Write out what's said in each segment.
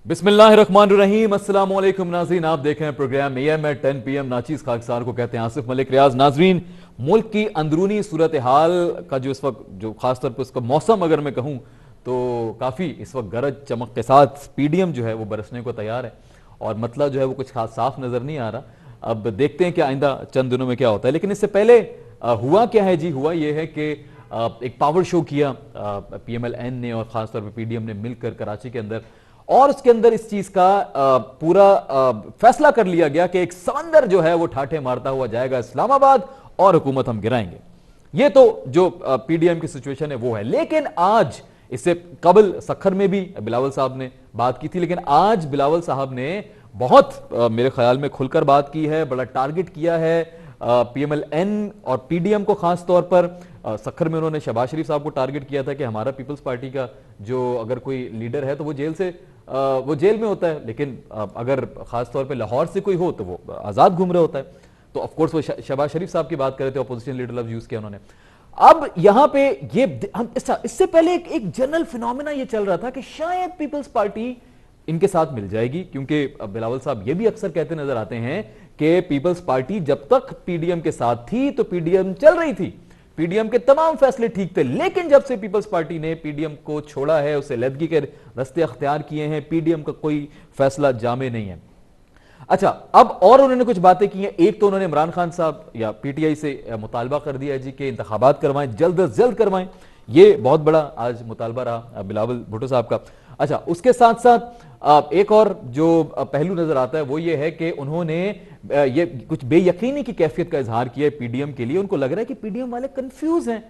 बिस्मिल्लाहिर्रहमानिर्रहीम, अस्सलाम वालेकुम नाज़रीन। आप देख रहे हैं प्रोग्राम AM at 10 PM। नाचीज़ खाकसार को कहते हैं आसिफ मलिक रियाज। नाज़रीन, मुल्क की अंदरूनी सूरत हाल का जो इस वक्त जो खासतौर पर उसका मौसम अगर मैं कहूँ तो काफ़ी इस वक्त गरज चमक के साथ PDM जो है वो बरसने को तैयार है और मतलब जो है वो कुछ खास साफ नज़र नहीं आ रहा। अब देखते हैं कि आइंदा चंद दिनों में क्या होता है। लेकिन इससे पहले हुआ क्या है जी, हुआ ये है कि एक पावर शो किया PMLN ने और ख़ासतौर पर PDM ने मिलकर कराची के अंदर, और उसके अंदर इस चीज का पूरा फैसला कर लिया गया कि एक समंदर जो है वो ठाठे मारता हुआ जाएगा इस्लामाबाद और हुकूमत हम गिराएंगे। ये तो जो PDM की सिचुएशन है वो है। लेकिन आज, इससे कबल सखर में भी बिलावल साहब ने बात की थी, लेकिन आज बिलावल साहब ने बहुत मेरे ख्याल में खुलकर बात की है, बड़ा टारगेट किया है PMLN और PDM को। खास तौर पर सखर में उन्होंने शहबाज शरीफ साहब को टारगेट किया था कि हमारा पीपल्स पार्टी का जो अगर कोई लीडर है तो वो जेल में होता है, लेकिन अगर खास तौर पे लाहौर से कोई हो तो वो आजाद घूम रहा होता है। तो ऑफ कोर्स वो शहबाज शरीफ साहब की बात कर रहे थे, अपोजिशन लीडर लफ्ज यूज किया उन्होंने। अब यहां पे ये हम इससे पहले एक जनरल फिनोमेना ये चल रहा था कि शायद पीपल्स पार्टी इनके साथ मिल जाएगी, क्योंकि बिलावल साहब ये भी अक्सर कहते नजर आते हैं कि पीपल्स पार्टी जब तक PDM के साथ थी तो PDM चल रही थी, PDM के तमाम फैसले ठीक थे। लेकिन जब से पीपल्स पार्टी ने PDM को छोड़ा है, उसे लदगी के रास्ते अख्तियार किए हैं, PDM का कोई फैसला जामे नहीं है। अच्छा, अब और उन्होंने कुछ बातें की हैं। एक तो उन्होंने इमरान खान साहब या PTI से मुतालबा कर दिया है जी कि इंतखाबात करवाएं, जल्द अज जल्द करवाएं। ये बहुत बड़ा आज मुतालबा रहा बिलावल भुट्टो साहब का। अच्छा, उसके साथ साथ एक और जो पहलू नजर आता है वो ये है कि उन्होंने ये कुछ बेयकीनी की कैफियत का इजहार किया है PDM के लिए। उनको लग रहा है कि PDM वाले कंफ्यूज हैं,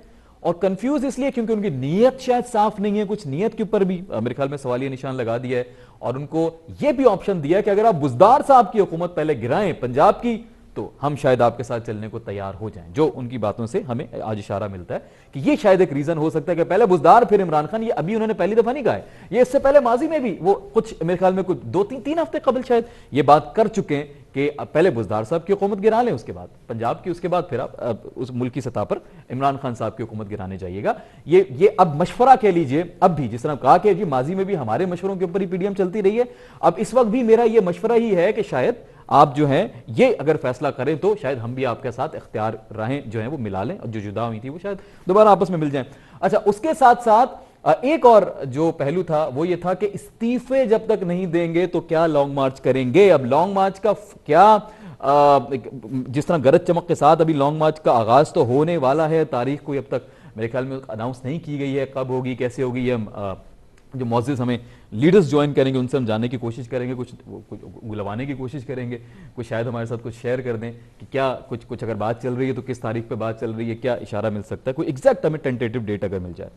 और कंफ्यूज इसलिए क्योंकि उनकी नीयत शायद साफ नहीं है। कुछ नीयत के ऊपर भी मेरे ख्याल में सवालिया निशान लगा दिया है, और उनको यह भी ऑप्शन दिया कि अगर आप बुजदार साहब की हुकूमत पहले गिराएं पंजाब की, तो हम शायद आपके साथ चलने को तैयार हो जाएं। जो उनकी बातों से हमें आज इशारा मिलता है कि ये शायद एक रीजन हो सकता है कि पहले बुजदार फिर इमरान खान। ये अभी उन्होंने पहली दफा नहीं कहा है, ये इससे पहले माजी में भी वो कुछ मेरे ख्याल में कुछ 2-3 हफ्ते कबल शायद ये बात कर चुके हैं कि पहले बुजदार साहब की हुकूमत गिरा लें, उसके बाद पंजाब की, उसके बाद फिर आप उस मुल्क की सतह पर इमरान खान साहब की हुकूमत गिराने जाइएगा। ये अब मशवरा कह लीजिए, अब भी जिस तरह कहा कि जी माजी में भी हमारे मशवरों के ऊपर ही PDM चलती रही है, अब इस वक्त भी मेरा ये मशवरा ही है कि शायद आप जो हैं ये अगर फैसला करें तो शायद हम भी आपके साथ इख्तियार राहें जो हैं वो मिला लें, और जो जुदा हुई थी वो शायद दोबारा आपस में मिल जाएं। अच्छा, उसके साथ साथ एक और जो पहलू था वो ये था कि इस्तीफे जब तक नहीं देंगे तो क्या लॉन्ग मार्च करेंगे। अब लॉन्ग मार्च का क्या, जिस तरह गरज चमक के साथ अभी लॉन्ग मार्च का आगाज तो होने वाला है, तारीख कोई अब तक मेरे ख्याल में अनाउंस नहीं की गई है, कब होगी कैसे होगी, ये जो मौजूद हमें लीडर्स ज्वाइन करेंगे उनसे हम जानने की कोशिश करेंगे, कुछ बुलवाने की कोशिश करेंगे, कुछ शायद हमारे साथ कुछ शेयर कर दें कि क्या कुछ अगर बात चल रही है तो किस तारीख पे बात चल रही है, क्या इशारा मिल सकता है, कोई एग्जैक्ट हमें टेंटेटिव डेट अगर मिल जाए।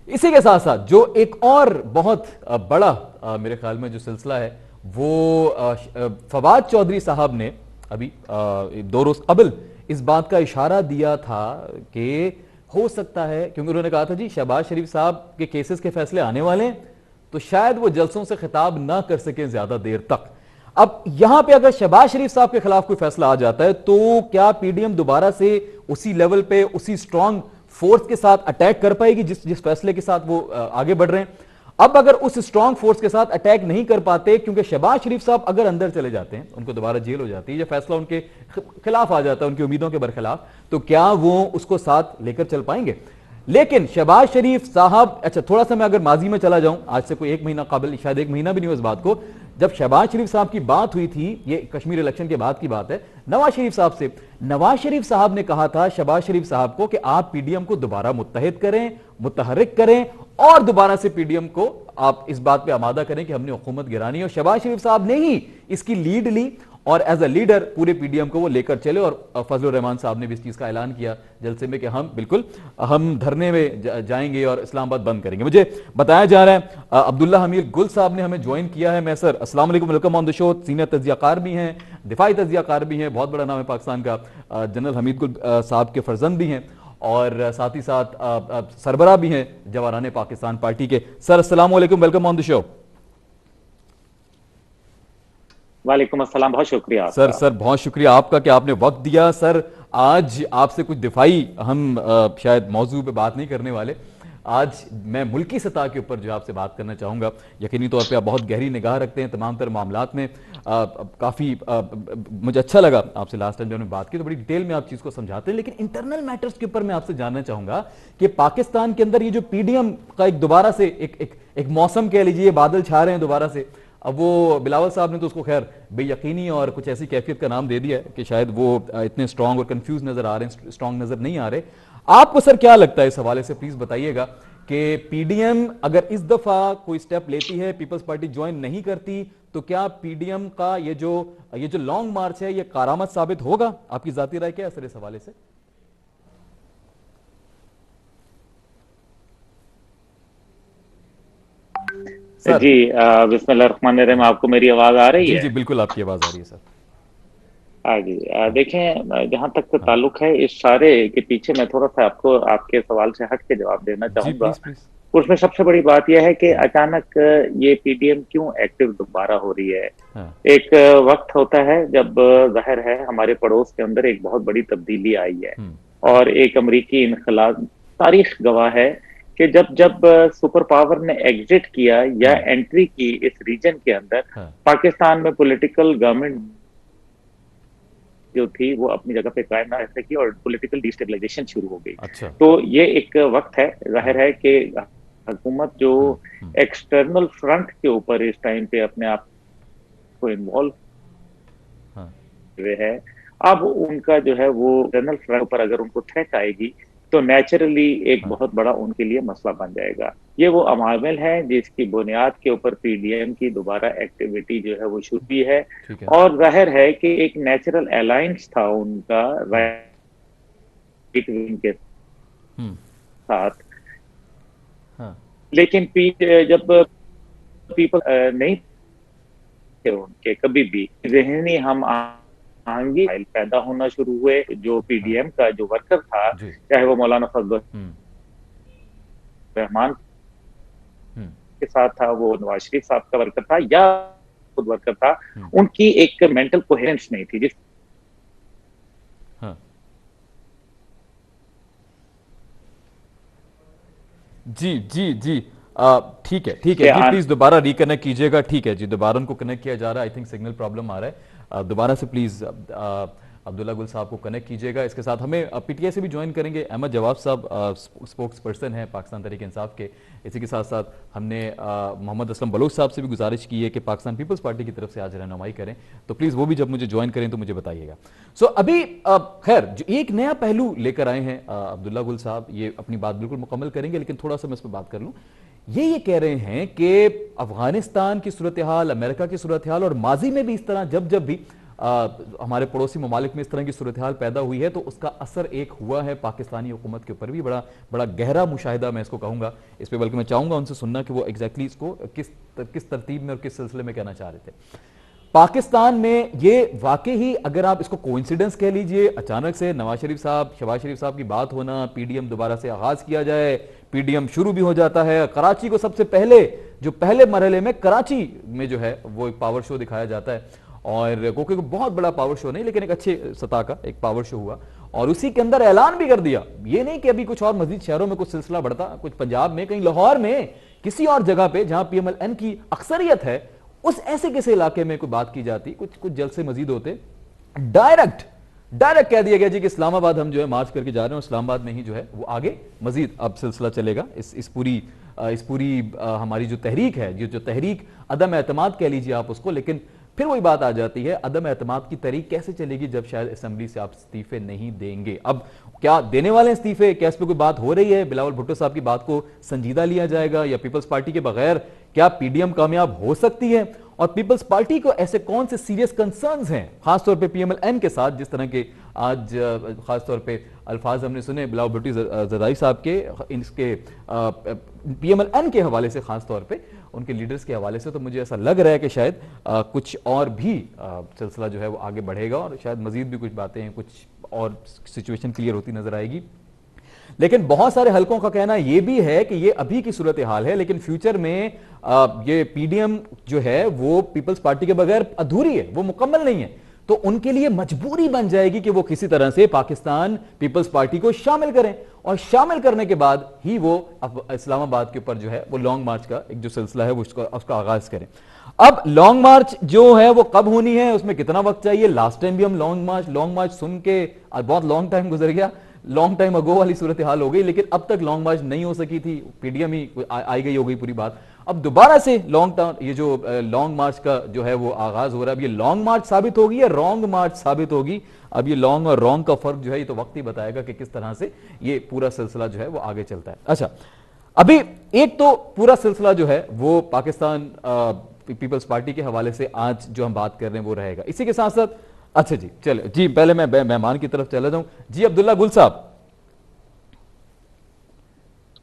इसी के साथ साथ जो एक और बहुत बड़ा मेरे ख्याल में जो सिलसिला है वो फवाद चौधरी साहब ने अभी 2 रोज कबल इस बात का इशारा दिया था कि हो सकता है, क्योंकि उन्होंने कहा था जी शहबाज शरीफ साहब के केसेस के फैसले आने वाले हैं तो शायद वो जलसों से खिताब ना कर सके ज्यादा देर तक। अब यहां पे अगर शहबाज शरीफ साहब के खिलाफ कोई फैसला आ जाता है तो क्या PDM दोबारा से उसी लेवल पे उसी स्ट्रांग फोर्स के साथ अटैक कर पाएगी जिस फैसले के साथ वो आगे बढ़ रहे हैं। अब अगर उस स्ट्रांग फोर्स के साथ अटैक नहीं कर पाते, क्योंकि शहबाज शरीफ साहब अगर अंदर चले जाते हैं, उनको दोबारा जेल हो जाती है, या फैसला उनके खिलाफ आ जाता है, उनकी उम्मीदों के बरखिलाफ, तो क्या वो उसको साथ लेकर चल पाएंगे। लेकिन शहबाज शरीफ साहब, अच्छा थोड़ा सा मैं अगर माजी में चला जाऊं, आज से कोई 1 महीना कबल, शायद 1 महीना भी नहीं हुआ इस बात को, जब शहबाज शरीफ साहब की बात हुई थी, ये कश्मीर इलेक्शन के बाद की बात है, नवाज शरीफ साहब से, नवाज शरीफ साहब ने कहा था शहबाज शरीफ साहब को कि आप PDM को दोबारा मुत्तहिद करें, मुतहर्रिक करें, और दोबारा से PDM को आप इस बात पे आमादा करें कि हमने हुकूमत गिरानी है। और शहबाज शरीफ साहब ने ही इसकी लीड ली और एज अ लीडर पूरे PDM को वो लेकर चले, और फजलुर रहमान साहब ने भी इस चीज का ऐलान किया जलसे में कि हम बिल्कुल हम धरने में जाएंगे और इस्लामाबाद बंद करेंगे। मुझे बताया जा रहा है अब्दुल्ला हमीर गुल साहब ने हमें ज्वाइन किया है। मैं सर अस्सलाम वालेकुम, welcome on the show. Senior तजियाकार भी हैं, दिफाई तजियाकार भी हैं, बहुत बड़ा नाम है पाकिस्तान का। जनरल हमीद गुल साहब के फर्जंद भी हैं, और साथ ही साथ सरबरा भी हैं जवारान पाकिस्तान पार्टी के। सर अस्सलाम वालेकुम, वेलकम ऑन द शो। वालेकुम अस्सलाम, बहुत शुक्रिया सर बहुत शुक्रिया आपका कि आपने वक्त दिया। सर आज आपसे कुछ दिफाई हम शायद मौजू पे बात नहीं करने वाले, आज मैं मुल्की सतह के ऊपर जो आपसे बात करना चाहूँगा। यकीनी तौर पे आप बहुत गहरी निगाह रखते हैं तमाम तर मामलात में। काफ़ी मुझे अच्छा लगा आपसे लास्ट टाइम जब हमने बात की तो बड़ी डिटेल में आप चीज़ को समझाते हैं, लेकिन इंटरनल मैटर्स के ऊपर मैं आपसे जानना चाहूँगा कि पाकिस्तान के अंदर ये जो पीडीएम का एक दोबारा से एक मौसम कह लीजिए, बादल छा रहे हैं दोबारा से। अब वो बिलावल साहब ने तो उसको खैर बेयकीनी और कुछ ऐसी कैफियत का नाम दे दिया है कि शायद वो इतने स्ट्रांग और कंफ्यूज नजर आ रहे हैं, स्ट्रांग नजर नहीं आ रहे। आपको सर क्या लगता है इस हवाले से, प्लीज बताइएगा कि पीडीएम अगर इस दफा कोई स्टेप लेती है, पीपल्स पार्टी ज्वाइन नहीं करती, तो क्या पीडीएम का ये जो लॉन्ग मार्च है ये कारामत साबित होगा? आपकी जाती राय क्या है सर इस हवाले से? जी, बिस्मिल्लाहिर्रहमानिर्रहीम। आपको मेरी आवाज आ रही जी है? जी बिल्कुल आपकी आवाज आ रही है सर। हाँ जी। देखें, जहाँ तक ताल्लुक है इस सारे के पीछे, मैं थोड़ा सा आपको आपके सवाल से हट के जवाब देना जी चाहूंगा। Please please. उसमें सबसे बड़ी बात यह है कि अचानक ये पीडीएम क्यों एक्टिव दोबारा हो रही है। हाँ। एक वक्त होता है जब जाहिर है हमारे पड़ोस के अंदर एक बहुत बड़ी तब्दीली आई है और एक अमरीकी इनकलाब। तारीख गवाह है कि जब जब सुपर पावर ने एग्जिट किया या एंट्री की इस रीजन के अंदर, पाकिस्तान में पॉलिटिकल गवर्नमेंट जो थी वो अपनी जगह पे कायम ना रह सकी और पॉलिटिकल डिस्टेबलाइजेशन शुरू हो गई। अच्छा। तो ये एक वक्त है, जाहिर है कि हुकूमत जो एक्सटर्नल फ्रंट के ऊपर इस टाइम पे अपने आप को इन्वॉल्व हुए है, अब उनका जो है वो इंटरनल फ्रंट पर अगर उनको थ्रेट आएगी तो नेचुरली एक बहुत बड़ा उनके लिए मसला बन जाएगा। ये वो अमामिल हैं जिसकी बुनियाद के ऊपर पीडीएम की दोबारा एक्टिविटी जो है वो शुरू हुई है और जाहिर है कि एक नेचुरल अलायंस था उनका राइट विंग के साथ। लेकिन जब पीपल नहीं थे उनके कभी भी ज़हनी हम आहंगी पैदा होना शुरू हुए। जो पीडीएम का जो वर्कर था, चाहे वो मौलाना फजल रहमान के साथ था, वो नवाज शरीफ साहब का वर्कर था या खुद वर्कर था, उनकी एक मेंटल कोहेरेंस नहीं थी। जी जी जी ठीक है जी, प्लीज दोबारा रिकनेक्ट कीजिएगा। ठीक है जी, दोबारा उनको कनेक्ट किया जा रहा है। आई थिंक सिग्नल प्रॉब्लम आ रहा है। दोबारा से प्लीज अब्दुल्ला गुल साहब को कनेक्ट कीजिएगा। इसके साथ हमें पीटीआई से भी ज्वाइन करेंगे अहमद जवाब साहब, स्पोक्स पर्सन है पाकिस्तान तहरीक इंसाफ के। इसी के साथ साथ हमने मोहम्मद असलम बलोच साहब से भी गुजारिश की है कि पाकिस्तान पीपल्स पार्टी की तरफ से आज रहनुमाई करें, तो प्लीज़ वो भी जब मुझे ज्वाइन करें तो मुझे बताइएगा। सो अभी खैर जो एक नया पहलू लेकर आए हैं अब्दुल्ला गुल साहब, ये अपनी बात बिल्कुल मुकम्मल करेंगे, लेकिन थोड़ा सा मैं इस पर बात कर लूँ। ये कह रहे हैं कि अफगानिस्तान की सूरत हाल, अमेरिका की सूरत हाल और माजी में भी इस तरह जब भी हमारे पड़ोसी ममालिक में इस तरह की सूरत हाल पैदा हुई है तो उसका असर एक हुआ है पाकिस्तानी हुकूमत के ऊपर भी। बड़ा गहरा मुशाहिदा मैं इसको कहूंगा इस पे, बल्कि मैं चाहूंगा उनसे सुनना कि वो एग्जैक्टली इसको किस तरतीब में और किस सिलसिले में कहना चाह रहे थे। पाकिस्तान में ये वाकई ही, अगर आप इसको कोइंसिडेंस कह लीजिए, अचानक से नवाज शरीफ साहब, शहबाज शरीफ साहब की बात होना, पीडीएम दोबारा से आगाज किया जाए, पीडीएम शुरू भी हो जाता है। कराची को सबसे पहले मरहले में कराची में जो है वो एक पावर शो दिखाया जाता है, और क्योंकि बहुत बड़ा पावर शो नहीं लेकिन एक अच्छे सतह का एक पावर शो हुआ, और उसी के अंदर ऐलान भी कर दिया, ये नहीं कि अभी कुछ और मजीद शहरों में कुछ सिलसिला बढ़ता, कुछ पंजाब में, कहीं लाहौर में, किसी और जगह पे जहां पीएमएलएन की अक्सरियत है, उस ऐसे किसी इलाके में कोई बात की जाती, कुछ जलसे मजीद होते, डायरेक्ट कह दिया गया जी कि इस्लामाबाद हम जो है मार्च करके जा रहे हैं, और इस्लामाबाद में ही जो है वो आगे मजीद अब सिलसिला चलेगा। इस पूरी हमारी जो तहरीक है, जो तहरीक अदम एतमाद कह लीजिए आप उसको, लेकिन फिर वही बात आ जाती है, अदम एतमाद की तहरीक कैसे चलेगी जब शायद असेंबली से आप इस्तीफे नहीं देंगे। अब क्या देने वाले इस्तीफे, क्या इस पर कोई बात हो रही है? बिलावल भुट्टो साहब की बात को संजीदा लिया जाएगा, या पीपल्स पार्टी के बगैर क्या पीडीएम कामयाब हो सकती है? और पीपल्स पार्टी को ऐसे कौन से सीरियस कंसर्न्स हैं खासतौर पे पीएमएलएन के साथ, जिस तरह के आज खासतौर पे अल्फाज हमने सुने बिलावल भुट्टो जरदारी साहब के, इसके पीएमएलएन के हवाले से, खासतौर पे उनके लीडर्स के हवाले से, तो मुझे ऐसा लग रहा है कि शायद कुछ और भी सिलसिला जो है वो आगे बढ़ेगा, और शायद मजीद भी कुछ बातें, कुछ और सिचुएशन क्लियर होती नजर आएगी। लेकिन बहुत सारे हलकों का कहना यह भी है कि ये अभी की सूरत हाल है, लेकिन फ्यूचर में ये पीडीएम जो है वो पीपल्स पार्टी के बगैर अधूरी है, वो मुकम्मल नहीं है। तो उनके लिए मजबूरी बन जाएगी कि वो किसी तरह से पाकिस्तान पीपल्स पार्टी को शामिल करें, और शामिल करने के बाद ही वो अब इस्लामाबाद के ऊपर जो है वो लॉन्ग मार्च का एक जो सिलसिला है वो उसका आगाज करें। अब लॉन्ग मार्च जो है वो कब होनी है, उसमें कितना वक्त चाहिए? लास्ट टाइम भी हम लॉन्ग मार्च सुन के बहुत लॉन्ग टाइम गुजर गया, लॉन्ग टाइम अगो वाली सूरत हाल हो गई, लेकिन अब तक लॉन्ग मार्च नहीं हो सकी थी, पीडीएम ही आई गई हो गई पूरी बात। अब दोबारा से लॉन्ग टर्म ये जो लॉन्ग मार्च का जो है वो आगाज हो रहा है, अब ये लॉन्ग मार्च साबित होगी या रॉन्ग मार्च साबित होगी? अब ये लॉन्ग और रॉन्ग का फर्क जो है ये तो वक्त ही बताएगा कि किस तरह से ये पूरा सिलसिला जो है वो आगे चलता है। अच्छा, अभी एक तो पूरा सिलसिला जो है वो पाकिस्तान पीपल्स पार्टी के हवाले से आज जो हम बात कर रहे हैं वो रहेगा। इसी के साथ साथ अच्छा जी, चले जी, पहले मैं मेहमान की तरफ चला जाऊं। जी अब्दुल्ला गुल साहब।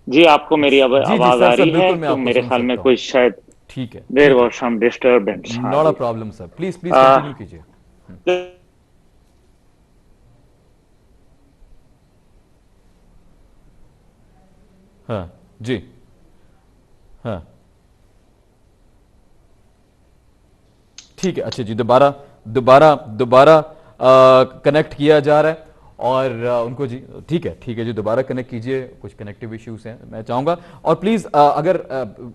जी, आपको मेरी आवाज आ रही है? मैं तो आपको मेरे सुन ख्याल में सकता हूं। कोई शायद ठीक है, देर वॉज सम डिस्टर्बेंस। हाँ नॉट अ जी। Problem sir, please please ah, continue कीजिए। हाँ जी, हाँ ठीक है। अच्छा जी, दोबारा दोबारा दोबारा कनेक्ट किया जा रहा है और उनको जी ठीक है जी, दोबारा कनेक्ट कीजिए, कुछ कनेक्टिव इश्यूज हैं मैं चाहूंगा। और प्लीज अगर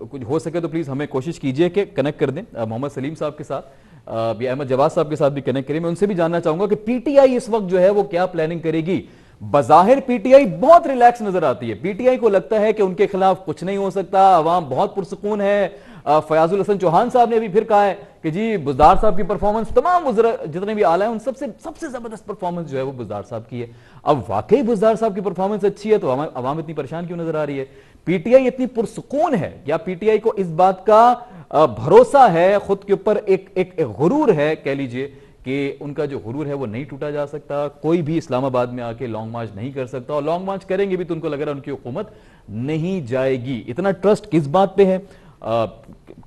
कुछ हो सके तो प्लीज हमें कोशिश कीजिए कि कनेक्ट कर दें मोहम्मद सलीम साहब के साथ या अहमद जवाद साहब के साथ भी कनेक्ट करें। मैं उनसे भी जानना चाहूंगा कि पीटीआई इस वक्त जो है वो क्या प्लानिंग करेगी। बजाहिर पीटीआई बहुत रिलैक्स नजर आती है, पीटीआई को लगता है कि उनके खिलाफ कुछ नहीं हो सकता, अवाम बहुत पुरसकून है। फयाजुल हसन चौहान साहब ने अभी फिर कहा है कि जी बुजदार साहब की परफॉर्मेंस तमाम जितने भी आला है उन सबसे सबसे जबरदस्त परफॉर्मेंस जो है वो बुजदार साहब की है। अब वाकई बुजदार साहब की परफॉर्मेंस अच्छी है तो अवाम इतनी परेशान क्यों नजर आ रही है? पीटीआई इतनी पुरसकून है या पीटीआई को इस बात का भरोसा है, खुद के ऊपर एक गुरूर है कह लीजिए कि उनका जो गुरूर है वो नहीं टूटा जा सकता, कोई भी इस्लामाबाद में आके लॉन्ग मार्च नहीं कर सकता, और लॉन्ग मार्च करेंगे भी तो उनको लग रहा है उनकी हुकूमत नहीं जाएगी। इतना ट्रस्ट किस बात पे है?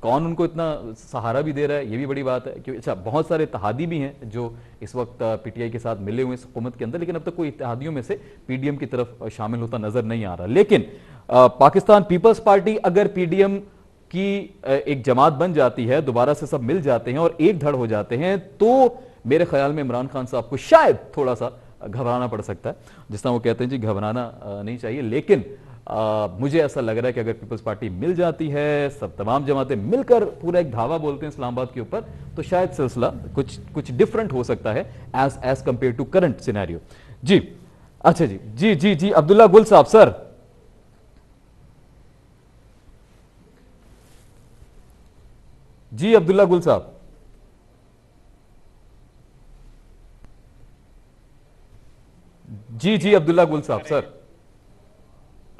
कौन उनको इतना सहारा भी दे रहा है, ये भी बड़ी बात है। क्योंकि अच्छा, बहुत सारे इत्तेहादी भी हैं जो इस वक्त पीटीआई के साथ मिले हुए इस हुकूमत के अंदर, लेकिन अब तक कोई इत्तेहादियों में से पीडीएम की तरफ शामिल होता नजर नहीं आ रहा। लेकिन पाकिस्तान पीपल्स पार्टी अगर पीडीएम की एक जमात बन जाती है, दोबारा से सब मिल जाते हैं और एक धड़ हो जाते हैं, तो मेरे ख्याल में इमरान खान साहब को शायद थोड़ा सा घबराना पड़ सकता है। जिस तरह वो कहते हैं जी घबराना नहीं चाहिए, लेकिन मुझे ऐसा लग रहा है कि अगर पीपल्स पार्टी मिल जाती है, सब तमाम जमातें मिलकर पूरा एक धावा बोलते हैं इस्लामाबाद के ऊपर, तो शायद सिलसिला कुछ डिफरेंट हो सकता है as compare to current scenario. जी अच्छा जी जी जी जी अब्दुल्ला गुल साहब सर। जी अब्दुल्ला गुल साहब। जी जी अब्दुल्ला गुल साहब सर।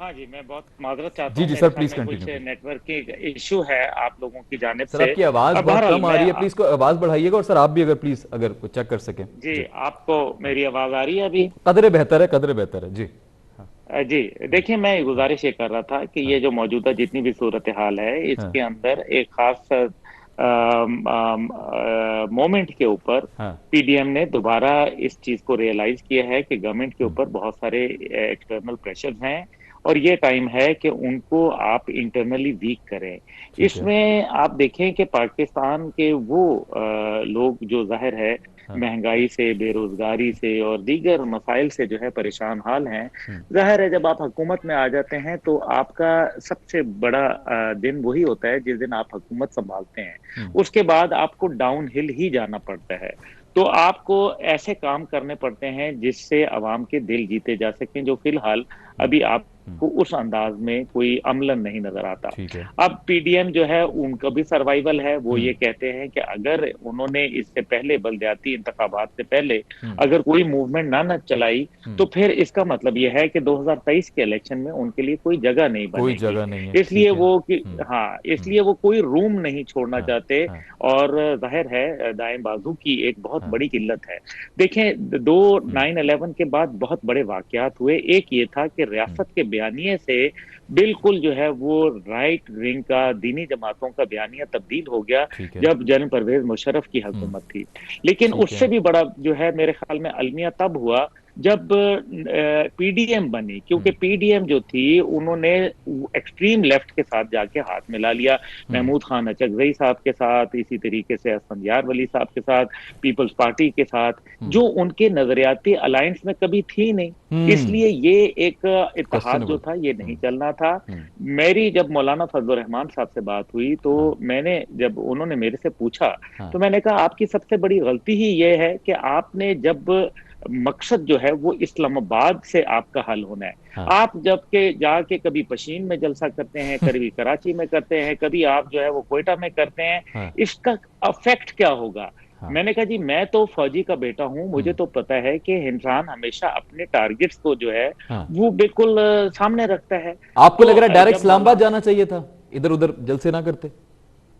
हाँ जी, मैं बहुत माजरत चाहता जी हूँ, जी मेरे सर, ख्याल प्लीज में कुछ कंटिन्यू। नेटवर्क की इशू है आप लोगों की जानिब सर से। आपकी आवाज बहुत बहरहाल कम आ मैं रही है, प्लीज को आवाज बढ़ाइएगा, और सर आप भी अगर प्लीज अगर कुछ चेक कर सकें। जी, जी आपको मेरी आवाज आ रही है अभी? कदरे बेहतर है, कदरे बेहतर है जी। हाँ जी, देखिए, मैं गुजारिश ये कर रहा था कि हाँ ये जो मौजूदा जितनी भी सूरत हाल है हाँ इसके अंदर एक खास मोमेंट के ऊपर हाँ पीडीएम ने दोबारा इस चीज को रियलाइज किया है कि गवर्नमेंट के हम्म, ऊपर बहुत सारे एक्सटर्नल प्रेशर्स हैं और ये टाइम है कि उनको आप इंटरनली वीक करें। ठीक है। इसमें आप देखें कि पाकिस्तान के वो लोग जो जाहिर है हाँ महंगाई से, बेरोजगारी से और दीगर मसाइल से जो है परेशान हाल हैं। हम्म, जाहिर है जब आप हुकूमत में आ जाते हैं तो आपका सबसे बड़ा दिन वही होता है जिस दिन आप हुकूमत संभालते हैं। हम्म, उसके बाद आपको डाउन हिल ही जाना पड़ता है। तो आपको ऐसे काम करने पड़ते हैं जिससे अवाम के दिल जीते जा सकें, जो फिलहाल हम्म, अभी हम्म, आपको उस अंदाज में कोई अमलन नहीं नजर आता। ठीक है। अब पीडीएम जो है उनका भी सर्वाइवल है। वो हम्म, ये कहते हैं कि अगर उन्होंने इससे पहले बलदियाती इंतखाबात से पहले हम्म, अगर कोई मूवमेंट ना चलाई हम्म, तो फिर इसका मतलब यह है कि 2023 के इलेक्शन में उनके लिए कोई जगह नहीं कोई बनेगी। जगह नहीं है, इसलिए ठीक है। वो कि हम्म, हाँ, हम्म, इसलिए वो कोई रूम नहीं छोड़ना हाँ चाहते। हाँ और जाहिर है दाएं बाजू की एक बहुत हाँ बड़ी किल्लत है। देखें, दो हम्म, 9/11 के बाद बहुत बड़े वाकयात हुए। एक ये था कि हम्म, रियासत के बयानिए से बिल्कुल जो है वो राइट विंग का, दीनी जमातों का बयानिया तब्दील हो गया ठीक है। जब जनरल परवेज मुशर्रफ की हम्म, हुकूमत थी। लेकिन ठीक है। उससे भी बड़ा जो है मेरे ख्याल में अलमिया तब हुआ जब पीडीएम बनी, क्योंकि पीडीएम जो थी उन्होंने एक्सट्रीम लेफ्ट के साथ जाके हाथ मिला लिया, महमूद खान अचकजई साहब के साथ, इसी तरीके से असफंदियार वली साहब के साथ, पीपल्स पार्टी के साथ, जो उनके नजरियाती अलायंस में कभी थी नहीं। इसलिए ये एक इत्तेहाद जो था ये नहीं चलना था। मेरी जब मौलाना फजल रहमान साहब से बात हुई तो मैंने, जब उन्होंने मेरे से पूछा तो मैंने कहा आपकी सबसे बड़ी गलती ही ये है कि आपने, जब मकसद जो है वो इस्लामाबाद से आपका हल होना है, आप जब के जाके कभी पशीन में जलसा करते हैं, कभी कराची में करते हैं, कभी आप जो है वो क्वेटा में करते हैं, इसका अफेक्ट क्या होगा। मैंने कहा जी मैं तो फौजी का बेटा हूं, मुझे तो पता है कि इंसान हमेशा अपने टारगेट्स को जो है वो बिल्कुल सामने रखता है। आपको लग रहा है डायरेक्ट जब इस्लामाबाद जाना चाहिए था, इधर उधर जलसे ना करते?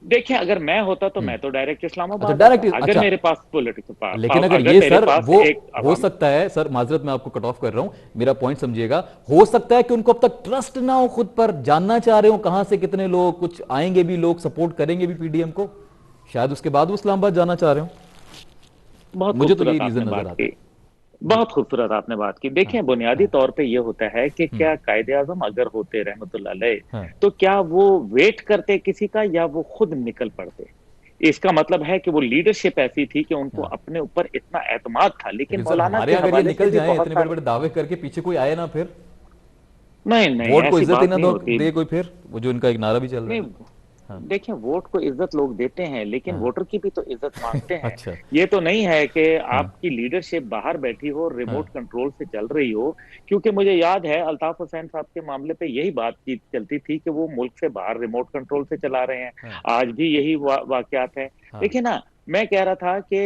देखिए अगर मैं होता तो मैं तो डायरेक्ट इस्लामाबाद अच्छा, डायरेक्ट, अगर अच्छा, मेरे पास पॉलिटिक्स पावर, लेकिन अगर अगर ये मेरे सर पास वो एक हो सकता है, सर माजरत मैं आपको कट ऑफ कर रहा हूं, मेरा पॉइंट समझिएगा, हो सकता है कि उनको अब तक ट्रस्ट ना हो खुद पर, जानना चाह रहे हो कहां से कितने लोग, कुछ आएंगे भी लोग, सपोर्ट करेंगे भी पीडीएम को, शायद उसके बाद वो इस्लामाबाद जाना चाह रहे हो। बहुत मुझे तो यही खूबसूरत आपने रीजन नजर बात आता की, है। जी। बहुत खूबसूरत आपने बात की। देखिए बुनियादी तौर पे ये होता है कि क्या कायदे आजम अगर होते रहमतुल्लाह अलैह, तो क्या वो वेट करते किसी का या वो खुद निकल पड़ते। इसका मतलब है कि वो लीडरशिप ऐसी थी कि उनको अपने ऊपर इतना एतमाद था। लेकिन लेकिन सर मौलाना हमारे के यहाँ अगर ये हवाले से निकल भी जाए बहुत इतने बड़े सारे, बड़े दावे करके, पीछे कोई आए ना फिर, नहीं नहीं वोट को ऐसी इज्जत ही बात ना नहीं दो होती। दे कोई, फिर वो जो इनका एक नारा भी चल रहा नहीं, है। हाँ। देखिए वोट को इज्जत लोग देते हैं, लेकिन हाँ। वोटर की भी तो इज्जत मांगते हैं। अच्छा। ये तो नहीं है कि हाँ। आपकी लीडरशिप बाहर बैठी हो, हाँ। रिमोट कंट्रोल से चल रही हो। क्योंकि मुझे याद है अल्ताफ हुसैन साहब के मामले पे यही बातचीत चलती थी कि वो मुल्क से बाहर रिमोट कंट्रोल से चला रहे हैं। हाँ। आज भी यही वाकयात है। हाँ। देखिए ना, मैं कह रहा था कि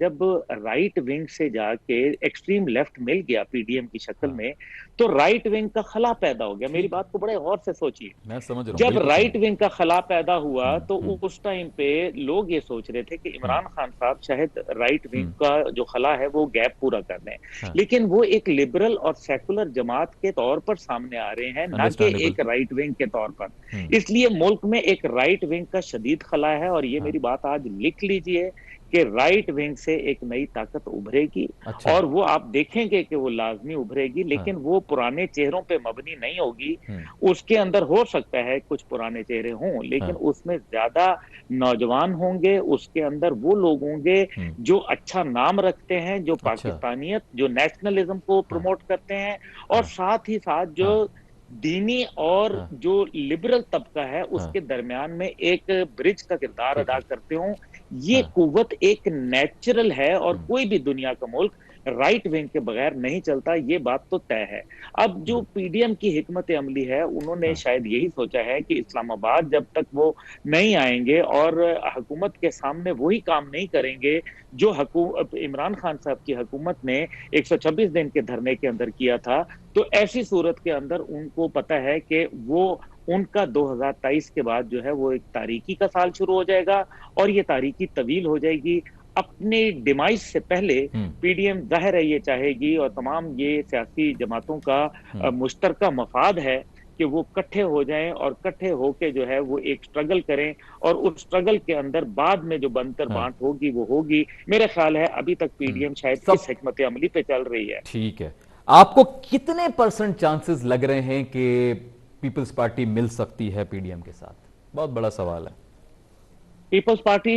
जब राइट विंग से जाके एक्सट्रीम लेफ्ट मिल गया पीडीएम की शक्ल हाँ। में, तो राइट विंग का खला पैदा हो गया। मेरी ठीक है, बात को बड़े गौर से सोचिए। मैं समझ रहा हूँ, जब बिल्कुल समझ राइट रहा विंग का खला पैदा हुआ हूँ। तो उस टाइम पे लोग ये सोच रहे थे कि हम्म। इमरान खान साहब शायद राइट विंग हम्म। का जो खला है वो गैप पूरा कर दें। हाँ। लेकिन वो एक लिबरल और सेकुलर जमात के तौर पर सामने आ रहे हैं, ना कि अंडरस्टैंडेबल। एक राइट विंग के तौर पर। हम्म। इसलिए मुल्क में एक राइट विंग का शदीद खला है, और ये हाँ। मेरी बात आज लिख लीजिए कि राइट विंग से एक नई ताकत उभरेगी। अच्छा। और वो आप देखेंगे कि वो लाजमी उभरेगी, हाँ। लेकिन वो पुराने चेहरों पे मबनी नहीं होगी। हम्म। उसके अंदर हो सकता है कुछ पुराने चेहरे हों, लेकिन हाँ। उसमें ज्यादा नौजवान होंगे, उसके अंदर वो लोग होंगे हम्म। जो अच्छा नाम रखते हैं, जो अच्छा। पाकिस्तानियत, जो नेशनलिज्म को हाँ। प्रमोट करते हैं, और हाँ। साथ ही साथ जो हाँ। दीनी और हाँ। जो लिबरल तबका है हाँ। उसके दरमियान में एक ब्रिज का किरदार ठीक अदा है। करते हो। ये हाँ। कुव्वत एक नेचुरल है, और हम्म। कोई भी दुनिया का मुल्क राइट विंग के बगैर नहीं चलता, ये बात तो तय है। अब जो पीडीएम की हिकमत अमली है, उन्होंने हाँ। शायद यही सोचा है कि इस्लामाबाद जब तक वो नहीं आएंगे और हुकूमत के सामने वही काम नहीं करेंगे जो इमरान खान साहब की हुकूमत ने 126 दिन के धरने के अंदर किया था, तो ऐसी सूरत के अंदर उनको पता है कि वो उनका 2023 के बाद जो है वो एक तारीकी का साल शुरू हो जाएगा, और ये तारीकी तवील हो जाएगी। अपने डिमाइस से पहले हम्म। पीडीएम जाहिर है ये चाहेगी, और तमाम ये सियासी जमातों का हम्म। मुश्तरका मफाद है कि वो इकट्ठे हो जाएं, और इकट्ठे होके जो है वो एक स्ट्रगल करें, और उस स्ट्रगल के अंदर बाद में जो बनकर हाँ। बांट होगी वो होगी। मेरा ख्याल है अभी तक हम्म। पीडीएम शायद इस सब हिकमत अमली पे चल रही है। ठीक है। आपको कितने परसेंट चांसेस लग रहे हैं कि पीपल्स पार्टी मिल सकती है पीडीएम के साथ? बहुत बड़ा सवाल है। पीपल्स पार्टी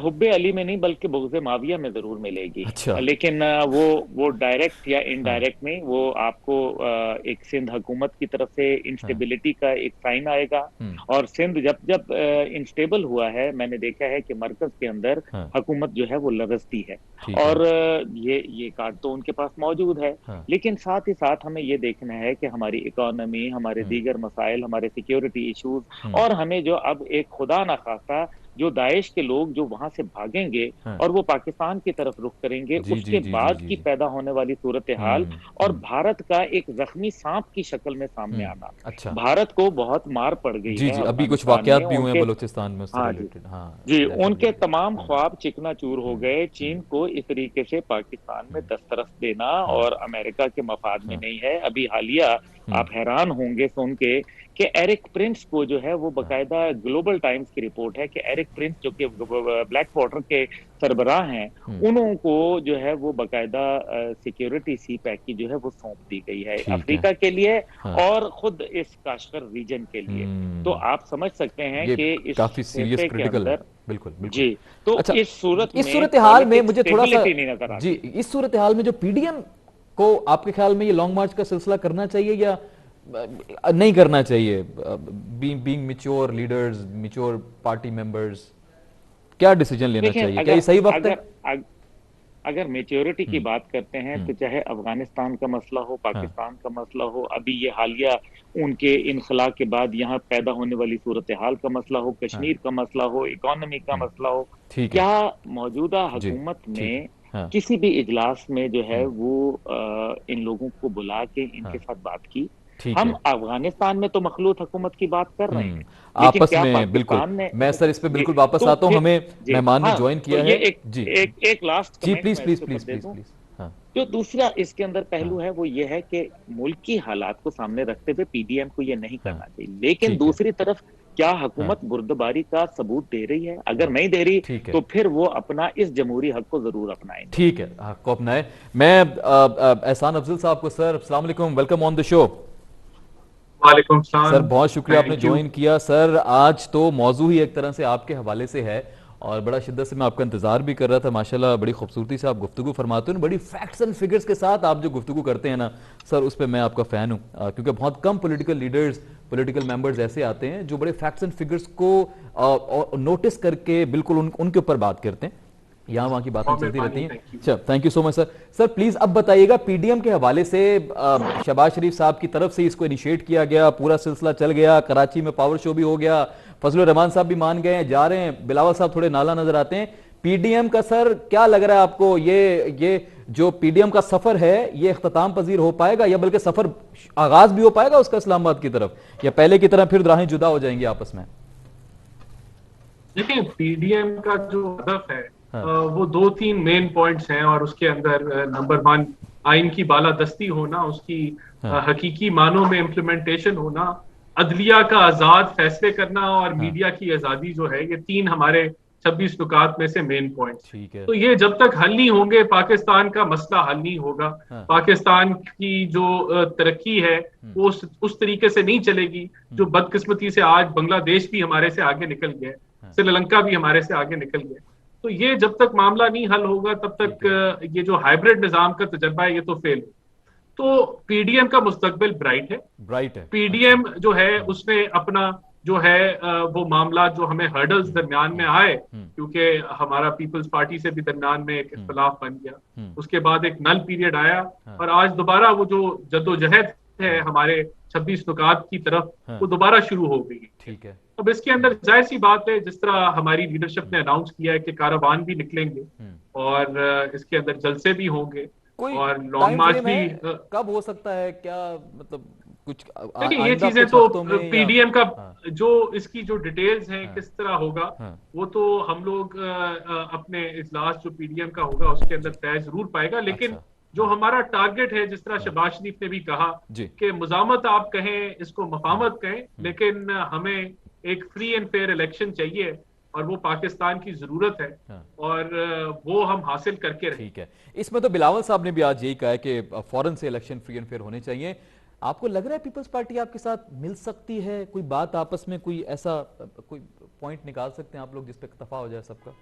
हुब्बे अली में नहीं बल्कि बुग़्ज़े माविया में जरूर मिलेगी। अच्छा। लेकिन वो डायरेक्ट या हाँ। इनडायरेक्ट में वो आपको एक सिंध हुकूमत की तरफ से हाँ। इंस्टेबिलिटी का एक साइन आएगा। हम्म। और सिंध जब जब इंस्टेबल हुआ है, मैंने देखा है कि मरकज के अंदर हाँ। हुकूमत जो है वो लरजती है। ठीक है। और ये कार्ड तो उनके पास मौजूद है। हाँ। लेकिन साथ ही साथ हमें ये देखना है कि हमारी इकोनॉमी, हमारे हम्म। दीगर मसाइल, हमारे सिक्योरिटी इशूज, हम्म। और हमें जो अब एक खुदा ना खास्ता जो दाइश के लोग जो वहां से भागेंगे हाँ। और वो पाकिस्तान की तरफ रुख करेंगे, जी जी उसके जी जी बाद जी की जी। पैदा होने वाली सूरत हाल, हम्म। और हम्म। भारत का एक जख्मी सांप की शक्ल में सामने आना। अच्छा। भारत को बहुत मार पड़ गई जी है जी, अभी कुछ अफगानिस्तान वाकयात में भी हुए हैं उनके। बलूचिस्तान में उससे हाँ जी, रिलेटेड। हाँ। जी उनके डेफिनेटली। तमाम ख्वाब चिकनाचूर हो गए। चीन को इस तरीके से पाकिस्तान में दस्तरस देना और अमेरिका के मफाद में नहीं है। अभी हालिया आप हैरान होंगे सुन के कि एरिक प्रिंस को जो है वो बकायदा ग्लोबल टाइम्स की रिपोर्ट है कि एरिक प्रिंस जो कि ब्लैक वाटर के सरबराह हैं, उनको जो है वो बकायदा सिक्योरिटी सी पैक की जो है वो सौंप दी गई है अफ्रीका के लिए और खुद इस काश्गर रीजन के लिए। तो आप समझ सकते हैं कि इस काफी सीरियस के अंदर बिल्कुल बिल्कुल जी। तो अच्छा, इस सूरत हाल में मुझे थोड़ा सा नहीं नजर आती। जी, इस सूरत हाल में जो पीडीएम को आपके ख्याल में ये लॉन्ग मार्च का सिलसिला करना चाहिए या नहीं करना चाहिए? Being mature leaders, mature party members, क्या डिसीजन लेना चाहिए? क्या ये सही वक्त है? अगर मेच्योरिटी की बात करते हैं तो चाहे अफगानिस्तान का मसला हो, पाकिस्तान का मसला हो, अभी ये हालिया उनके इनखला के बाद यहाँ पैदा होने वाली सूरत हाल का मसला हो, कश्मीर का मसला हो, इकोनॉमी का मसला हो, क्या मौजूदा हुकूमत ने किसी भी इजलास में जो है वो इन लोगों को बुला के इनके साथ बात की? हम अफगानिस्तान में तो मखलूत हुकूमत की बात कर रहे हैं, लेकिन आपस क्या में बिल्कुल मैं सर इस पे बिल्कुल वापस आता हूं, हमें मेहमान ने ज्वाइन किया है जी। एक लास्ट जी, please please please please please. जो दूसरा इसके अंदर पहलू है वो ये है कि मुल्क की हालात को सामने रखते हुए पीडीएम को ये नहीं करना चाहिए, लेकिन दूसरी तरफ क्या हुकूमत बुर्दबारी का सबूत दे रही है? अगर नहीं दे रही तो फिर वो अपना इस जमहूरी हक को जरूर अपनाएंगे। ठीक है, हक को अपनाए। मैं एहसान अफजल साहब को, सर अस्सलाम वालेकुम, वेलकम ऑन द शो। वालेकुम सलाम सर, बहुत शुक्रिया आपने ज्वाइन किया। सर, आज तो मौजू ही एक तरह से आपके हवाले से है और बड़ा शिद्दत से मैं आपका इंतजार भी कर रहा था। माशाल्लाह बड़ी खूबसूरती से आप गुफ्तगू फरमाते हो, बड़ी फैक्ट्स एंड फिगर्स के साथ आप जो गुफ्तगू करते हैं ना सर, उस पर मैं आपका फ़ैन हूँ, क्योंकि बहुत कम पॉलिटिकल लीडर्स, पॉलिटिकल मेंबर्स ऐसे आते हैं जो बड़े फैक्ट्स एंड फिगर्स को नोटिस करके बिल्कुल उनके ऊपर बात करते हैं। यहाँ वहाँ की बातें चलती रहती हैं। अच्छा, thank you so much sir. Sir please अब बताइएगा, पीडीएम के हवाले से शहबाज शरीफ साहब की तरफ से इसको इनिशिएट किया गया, पूरा सिलसिला चल गया, कराची में पावर शो भी हो गया, फजलुर रहमान साहब भी मान गए, जा रहे हैं, बिलावल साहब थोड़े नाला नजर आते हैं। पीडीएम का सर क्या लग रहा है आपको, ये जो पीडीएम का सफर है ये इख्तिताम पजीर हो पाएगा या बल्कि सफर आगाज भी हो पाएगा उसका इस्लामाबाद की तरफ, या पहले की तरह फिर राहें जुदा हो जाएंगी आपस में? देखिए, पीडीएम का जो हदफ है वो 2-3 मेन पॉइंट्स हैं और उसके अंदर नंबर 1 आइन की बालादस्ती होना, उसकी हकीकी मानों में इम्प्लीमेंटेशन होना, अदलिया का आजाद फैसले करना और मीडिया की आजादी जो है, ये 3 हमारे 26 नुकात में से मेन पॉइंट्स। तो ये जब तक हल नहीं होंगे पाकिस्तान का मसला हल नहीं होगा। पाकिस्तान की जो तरक्की है वो उस तरीके से नहीं चलेगी जो बदकिस्मती से आज बांग्लादेश भी हमारे से आगे निकल गया, श्रीलंका भी हमारे से आगे निकल गया। तो ये जब तक मामला नहीं हल होगा तब तक ये जो हाइब्रिड निजाम का तजर्बा है ये तो फेल। तो पीडीएम का मुस्तकबिल ब्राइट है। पीडीएम जो है उसने अपना जो है वो मामला जो हमें हर्डल्स दरमियान में आए, क्योंकि हमारा पीपल्स पार्टी से भी दरमियान में एक इख्तिलाफ बन गया, उसके बाद एक नल पीरियड आया और आज दोबारा वो जो जद्दोजहद है हमारे 26 नुकात की तरफ वो दोबारा शुरू हो गई। ठीक है। अब इसके अंदर जाहिर सी बात है, जिस तरह हमारी लीडरशिप ने अनाउंस किया है कि कारवान भी निकलेंगे और इसके अंदर जलसे भी होंगे और लॉन्ग मार्च भी। कब हो सकता है, क्या मतलब कुछ? देखिए, ये चीजें तो पीडीएम का जो इसकी जो डिटेल्स हैं किस तरह होगा वो तो हम लोग अपने इजलास जो पीडीएम का होगा उसके अंदर तय जरूर पाएगा। लेकिन जो हमारा टारगेट है, जिस तरह शहबाज शरीफ ने भी कहा कि मुजामत आप कहें, इसको मफामत कहें, लेकिन हमें एक फ्री एंड फेयर इलेक्शन चाहिए और वो पाकिस्तान की जरूरत है और वो हम हासिल करके रहे। ठीक है। इसमें तो बिलावल साहब ने भी आज यही कहा है कि फौरन से इलेक्शन फ्री एंड फेयर होने चाहिए। आपको लग रहा है पीपल्स पार्टी आपके साथ मिल सकती है? कोई बात आपस में, कोई ऐसा कोई पॉइंट निकाल सकते हैं आप लोग जिस पे इत्तेफाक हो जाए सबका?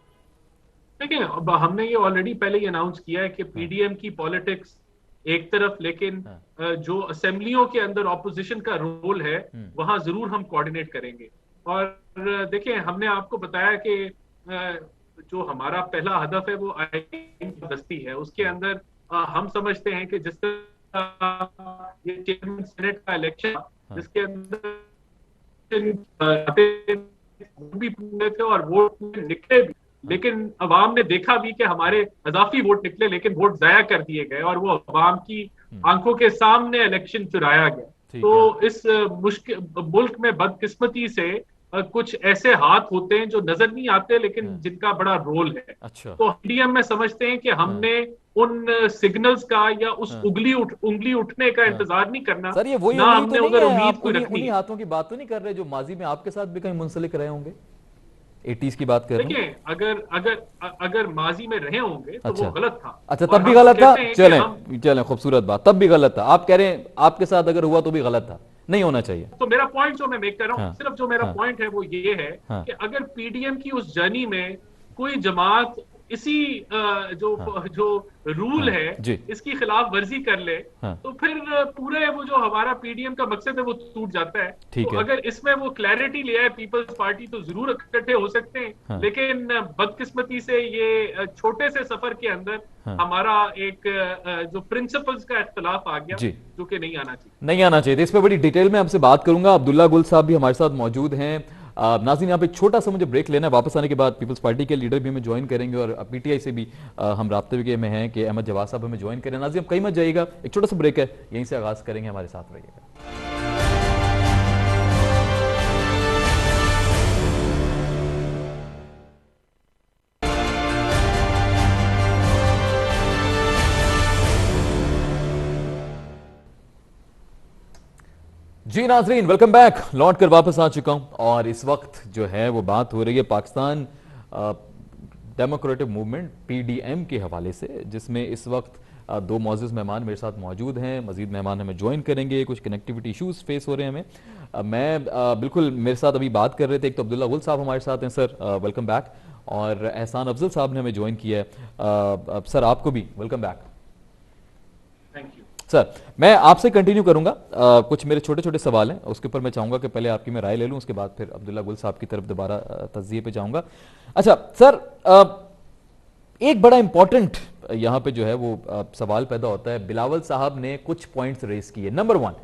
देखिए, अब हमने ये ऑलरेडी पहले ही अनाउंस किया है कि पीडीएम की पॉलिटिक्स एक तरफ, लेकिन जो असेंबलियों के अंदर ऑपोजिशन का रोल है वहां जरूर हम कोऑर्डिनेट करेंगे। और देखिए, हमने आपको बताया कि जो हमारा पहला हदफ है वो आइन की दस्ती है। उसके अंदर हम समझते हैं कि जिस तरह ये चेयरमैन सेनेट का इलेक्शन जिसके अंदर भी पूरे थे और वोट निकले भी, लेकिन अवाम ने देखा भी कि हमारे अजाफी वोट निकले लेकिन वोट जाया कर दिए गए और वो अवाम की आंखों के सामने इलेक्शन चुराया गया। तो इस मुश्किल मुल्क में बदकिस्मती से कुछ ऐसे हाथ होते हैं जो नजर नहीं आते लेकिन जिनका बड़ा रोल है। अच्छा। तो ईडीएम में समझते हैं कि हमने उन सिग्नल्स का या उस उंगली उठने का इंतजार नहीं करना, सर ये वही ना उंगली तो हमने नहीं उधर है, उम्मीद आप कोई उन्हीं रखनी उन्हीं है। हाथों की बात तो नहीं कर रहे जो माजी में आपके साथ भी कहीं मुंसलिक रहे होंगे? 80s की बात कर रहे हैं। देखिए, अगर अगर अगर माजी में रहे होंगे तो अच्छा वो गलत था। अच्छा, और तब भी हम तो गलत था। कहते हैं कि हम, चलें चलें, खूबसूरत बात, तब भी गलत था। आप कह रहे हैं आपके साथ अगर हुआ तो भी गलत था, नहीं होना चाहिए। तो मेरा पॉइंट जो मैं मेक कर रहा हूँ, हाँ सिर्फ जो मेरा हाँ पॉइंट है वो ये है हाँ कि अगर पीडीएम की उस जर्नी में कोई जमात इसी हाँ जो रूल हाँ है जी इसकी खिलाफ वर्जी कर ले, हाँ, तो फिर पूरे वो जो हमारा पीडीएम का मकसद है वो टूट जाता है। तो ठीक है। अगर इसमें वो क्लैरिटी ले आए पीपल्स पार्टी तो जरूर इकट्ठे हो सकते हैं, हाँ लेकिन बदकिस्मती से ये छोटे से सफर के अंदर हाँ हमारा एक जो प्रिंसिपल्स का इख्तलाफ आ गया, जी, जो कि नहीं आना चाहिए। नहीं आना चाहिए। तो इस पे बड़ी डिटेल में आपसे बात करूंगा। अब्दुल्ला गुल साहब भी हमारे साथ मौजूद हैं। नाज़रीन, यहाँ पे छोटा सा मुझे ब्रेक लेना है, वापस आने के बाद पीपल्स पार्टी के लीडर भी हमें ज्वाइन करेंगे और पीटीआई से भी हम राब्ते में हैं कि अहमद जवाद साहब हमें ज्वाइन करें। नाज़रीन, आप कहीं मत जाइएगा, एक छोटा सा ब्रेक है, यहीं से आगाज करेंगे, हमारे साथ रहिएगा। जी नाजरीन, वेलकम बैक। लौट कर वापस आ चुका हूं और इस वक्त जो है वो बात हो रही है पाकिस्तान डेमोक्रेटिक मूवमेंट पीडीएम के हवाले से, जिसमें इस वक्त दो मौजूद मेहमान मेरे साथ मौजूद हैं। मजीद मेहमान हमें ज्वाइन करेंगे, कुछ कनेक्टिविटी इशूज़ फेस हो रहे हैं हमें। बिल्कुल मेरे साथ अभी बात कर रहे थे, एक तो अब्दुल्ला गुल साहब हमारे साथ हैं, सर वेलकम बैक, और एहसान अफजल साहब ने हमें ज्वाइन किया है। सर आपको भी welcome back. Thank you sir, मैं आपसे कंटिन्यू करूंगा। कुछ मेरे छोटे छोटे सवाल हैं, उसके ऊपर मैं चाहूंगा कि पहले आपकी मैं राय ले लूं, उसके बाद फिर अब्दुल्ला गुल साहब की तरफ दोबारा तज्जिए पे जाऊंगा। अच्छा सर, एक बड़ा इंपॉर्टेंट यहां पे जो है वो सवाल पैदा होता है। बिलावल साहब ने कुछ पॉइंट्स रेस किए। नंबर 1,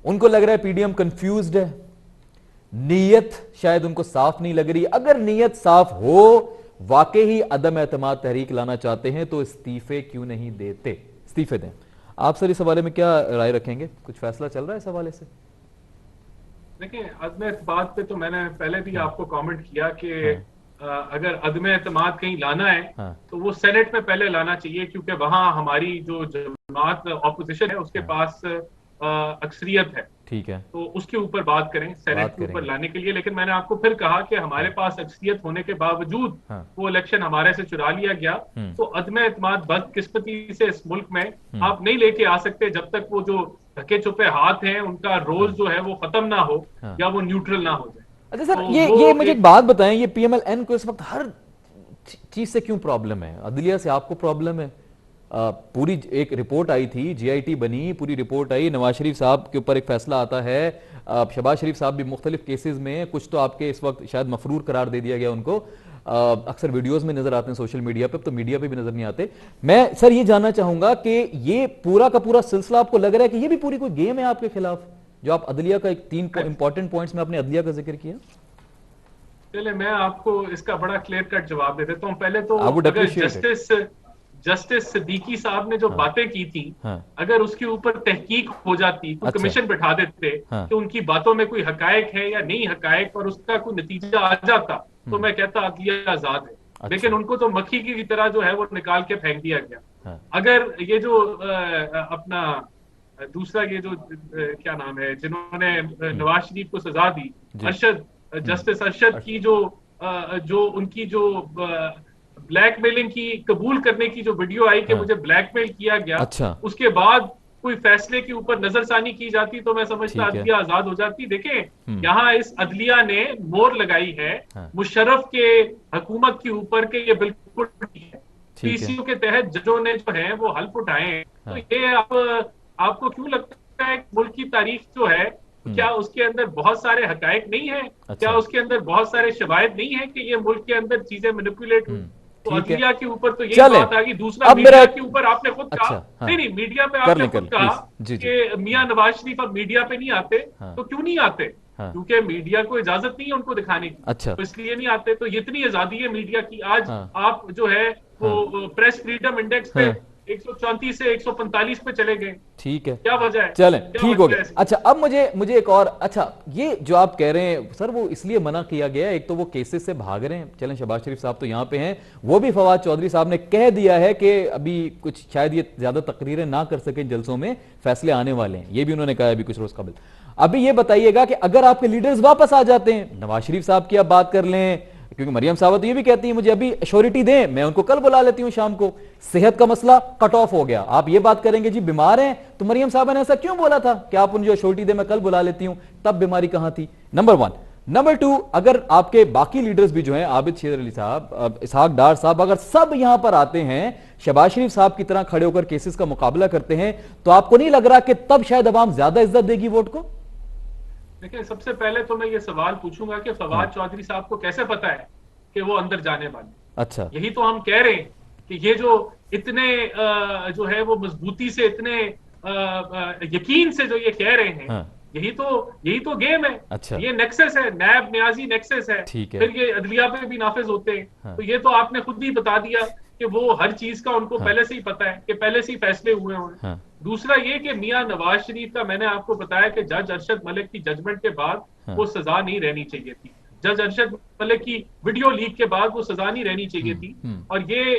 उनको लग रहा है पीडीएम कंफ्यूज्ड है, नीयत शायद उनको साफ नहीं लग रही। अगर नीयत साफ हो, वाकई ही अदम एतमाद तहरीक लाना चाहते हैं, तो इस्तीफे क्यों नहीं देते, इस्तीफे दें। आप सर इस हवाले में क्या राय रखेंगे? कुछ फैसला चल रहा है इस हवाले से? देखिए, अदम एतमाद पे तो मैंने पहले भी आपको कमेंट किया कि हाँ अगर अदम एतमाद कहीं लाना है हाँ तो वो सेनेट में पहले लाना चाहिए, क्योंकि वहां हमारी जो जमात ऑपोजिशन है उसके हाँ, पास अक्सरियत है। ठीक है, तो उसके ऊपर बात करें सेनेट बात के ऊपर करेंगे। लाने के लिए। लेकिन मैंने आपको फिर कहा कि हमारे पास अक्सरियत होने के बावजूद हाँ वो इलेक्शन हमारे से चुरा लिया गया। हम्म तो अदम एतमाद बदकिस्मती से इस मुल्क में हम्म आप नहीं लेके आ सकते जब तक वो जो ढके छुपे हाथ हैं उनका रोल जो है वो खत्म ना हो हाँ। या वो न्यूट्रल ना हो जाए। अच्छा सर, तो ये वो मुझे एक बात बताएं, ये पीएमएल-एन को इस वक्त हर चीज से क्यों प्रॉब्लम है? अदलिया से आपको प्रॉब्लम है? पूरी एक रिपोर्ट आई थी, जीआईटी बनी, पूरी रिपोर्ट आई, नवाज शरीफ साहब के ऊपर एक फैसला आता है, शहबाज शरीफ साहब भी मुख्तलिफ केसेस में, कुछ तो आपके इस वक्त शायद मफरूर करार दे दिया गया उनको। अक्सर वीडियोस में नजर आते हैं सोशल मीडिया पे, तो मीडिया पे भी नजर नहीं आते। मैं सर ये जानना चाहूंगा कि ये पूरा का पूरा सिलसिला आपको लग रहा है कि ये भी पूरी कोई गेम है आपके खिलाफ, जो आप अदलिया का एक 3 इंपॉर्टेंट पॉइंट्स में आपने अदलिया का जिक्र किया? चले मैं आपको इसका बड़ा क्लियर कट जवाब दे देता हूँ। पहले तो I would अगर appreciate it. जस्टिस सिद्दीकी साहब ने जो हाँ बातें की थी, हाँ अगर उसके ऊपर तहकीक हो जाती, कोई अच्छा कमीशन बैठा देते हाँ कि उनकी बातों में कोई हकायक है या नहीं हकायक, और उसका कोई नतीजा आ जाता, तो मैं कहता अदलिया आजाद है। अच्छा लेकिन उनको तो मक्खी की तरह जो है वो निकाल के फेंक दिया गया। हाँ अगर ये जो अपना दूसरा ये जो क्या नाम है जिन्होंने नवाज शरीफ को सजा दी, जी अरशद, जस्टिस अरशद की जो उनकी जो ब्लैकमेलिंग की कबूल करने की जो वीडियो आई कि हाँ मुझे ब्लैकमेल किया गया, अच्छा उसके बाद कोई फैसले के ऊपर नजरसानी की जाती तो मैं समझता ठीक है अदलिया आजाद हो जाती। देखें, यहाँ इस अदलिया ने मोहर लगाई है हाँ मुशर्रफ के हुकूमत के ऊपर के ये बिल्कुल ठीक है। ठीक है पीसीयू के तहत जजों ने जो है वो हल्फ उठाए हैं। हाँ तो ये आपको क्यों लगता है मुल्क की तारीख जो है, क्या उसके अंदर बहुत सारे हकायक नहीं है? क्या अच्छा उसके अंदर बहुत सारे शवायद नहीं है कि ये मुल्क के अंदर चीजें मैनिपुलेट हुई? तो ठीक है, अदलिया के ऊपर तो यही चले बात आ गई। दूसरा, अब मीडिया मेरा के ऊपर आपने खुद कहा, अच्छा हाँ नहीं मीडिया पे कर आपने लें खुद कहा प्लीज जी जी कि मियां नवाज शरीफ अब मीडिया पे नहीं आते। हाँ तो क्यों नहीं आते? हाँ क्योंकि मीडिया को इजाजत नहीं है उनको दिखाने की, अच्छा तो इसलिए नहीं आते। तो इतनी आजादी है मीडिया की, आज हाँ आप जो है हाँ वो प्रेस फ्रीडम इंडेक्स पे हाँ 134 से 145 पे चले गए। ठीक है, क्या वजह है? चलें, क्या ठीक हो वजह गया। है? अच्छा, अब मुझे एक और, अच्छा ये जो आप कह रहे हैं सर, वो इसलिए मना किया गया है, एक तो वो केसेस से भाग रहे हैं। चलें, शहबाज शरीफ साहब तो यहाँ पे हैं, वो भी फवाद चौधरी साहब ने कह दिया है कि अभी कुछ शायद ये ज्यादा तकरीरें ना कर सके जलसों में, फैसले आने वाले हैं, ये भी उन्होंने कहा है अभी कुछ रोज कबल। अभी ये बताइएगा कि अगर आपके लीडर्स वापस आ जाते हैं, नवाज शरीफ साहब की आप बात कर लें, क्योंकि मरियम साहब तो ये भी कहती है मुझे अभी अश्योरिटी दें, मैं उनको कल बुला लेती हूं शाम को, सेहत का मसला कट ऑफ हो गया, आप ये बात करेंगे जी बीमार हैं, तो मरियम साहब ने ऐसा क्यों बोला था कि आप उनको अश्योरिटी दें, मैं कल बुला लेती हूं, तब बीमारी कहां थी? नंबर 1। नंबर 2, अगर आपके बाकी लीडर्स भी जो हैं, आबिद शेर अली साहब, इसहाक डार साहब, अगर सब यहां पर आते हैं, शहबाज शरीफ साहब की तरह खड़े होकर केसेस का मुकाबला करते हैं, तो आपको नहीं लग रहा कि तब शायद अवाम ज्यादा इज्जत देगी वोट को? देखिए, सबसे पहले तो मैं ये सवाल पूछूंगा कि फवाद चौधरी साहब को कैसे पता है कि वो अंदर जाने वाले? अच्छा, यही तो हम कह रहे हैं कि ये जो इतने जो है वो मजबूती से, इतने यकीन से जो ये कह रहे हैं, हाँ। यही तो गेम है। अच्छा, ये नेक्सस है, नैब न्याजी नेक्सस है, फिर ये अदलिया पे भी नाफिज होते हैं। हाँ। तो ये तो आपने खुद भी बता दिया कि वो हर चीज का उनको पहले से ही पता है, कि पहले से ही फैसले हुए हैं। हाँ। दूसरा ये कि मियां नवाज शरीफ का, मैंने आपको बताया कि जज अरशद मलिक की जजमेंट के बाद वो सजा नहीं रहनी चाहिए थी। जज अरशद मलिक की वीडियो लीक के बाद वो सजा नहीं रहनी चाहिए थी। और ये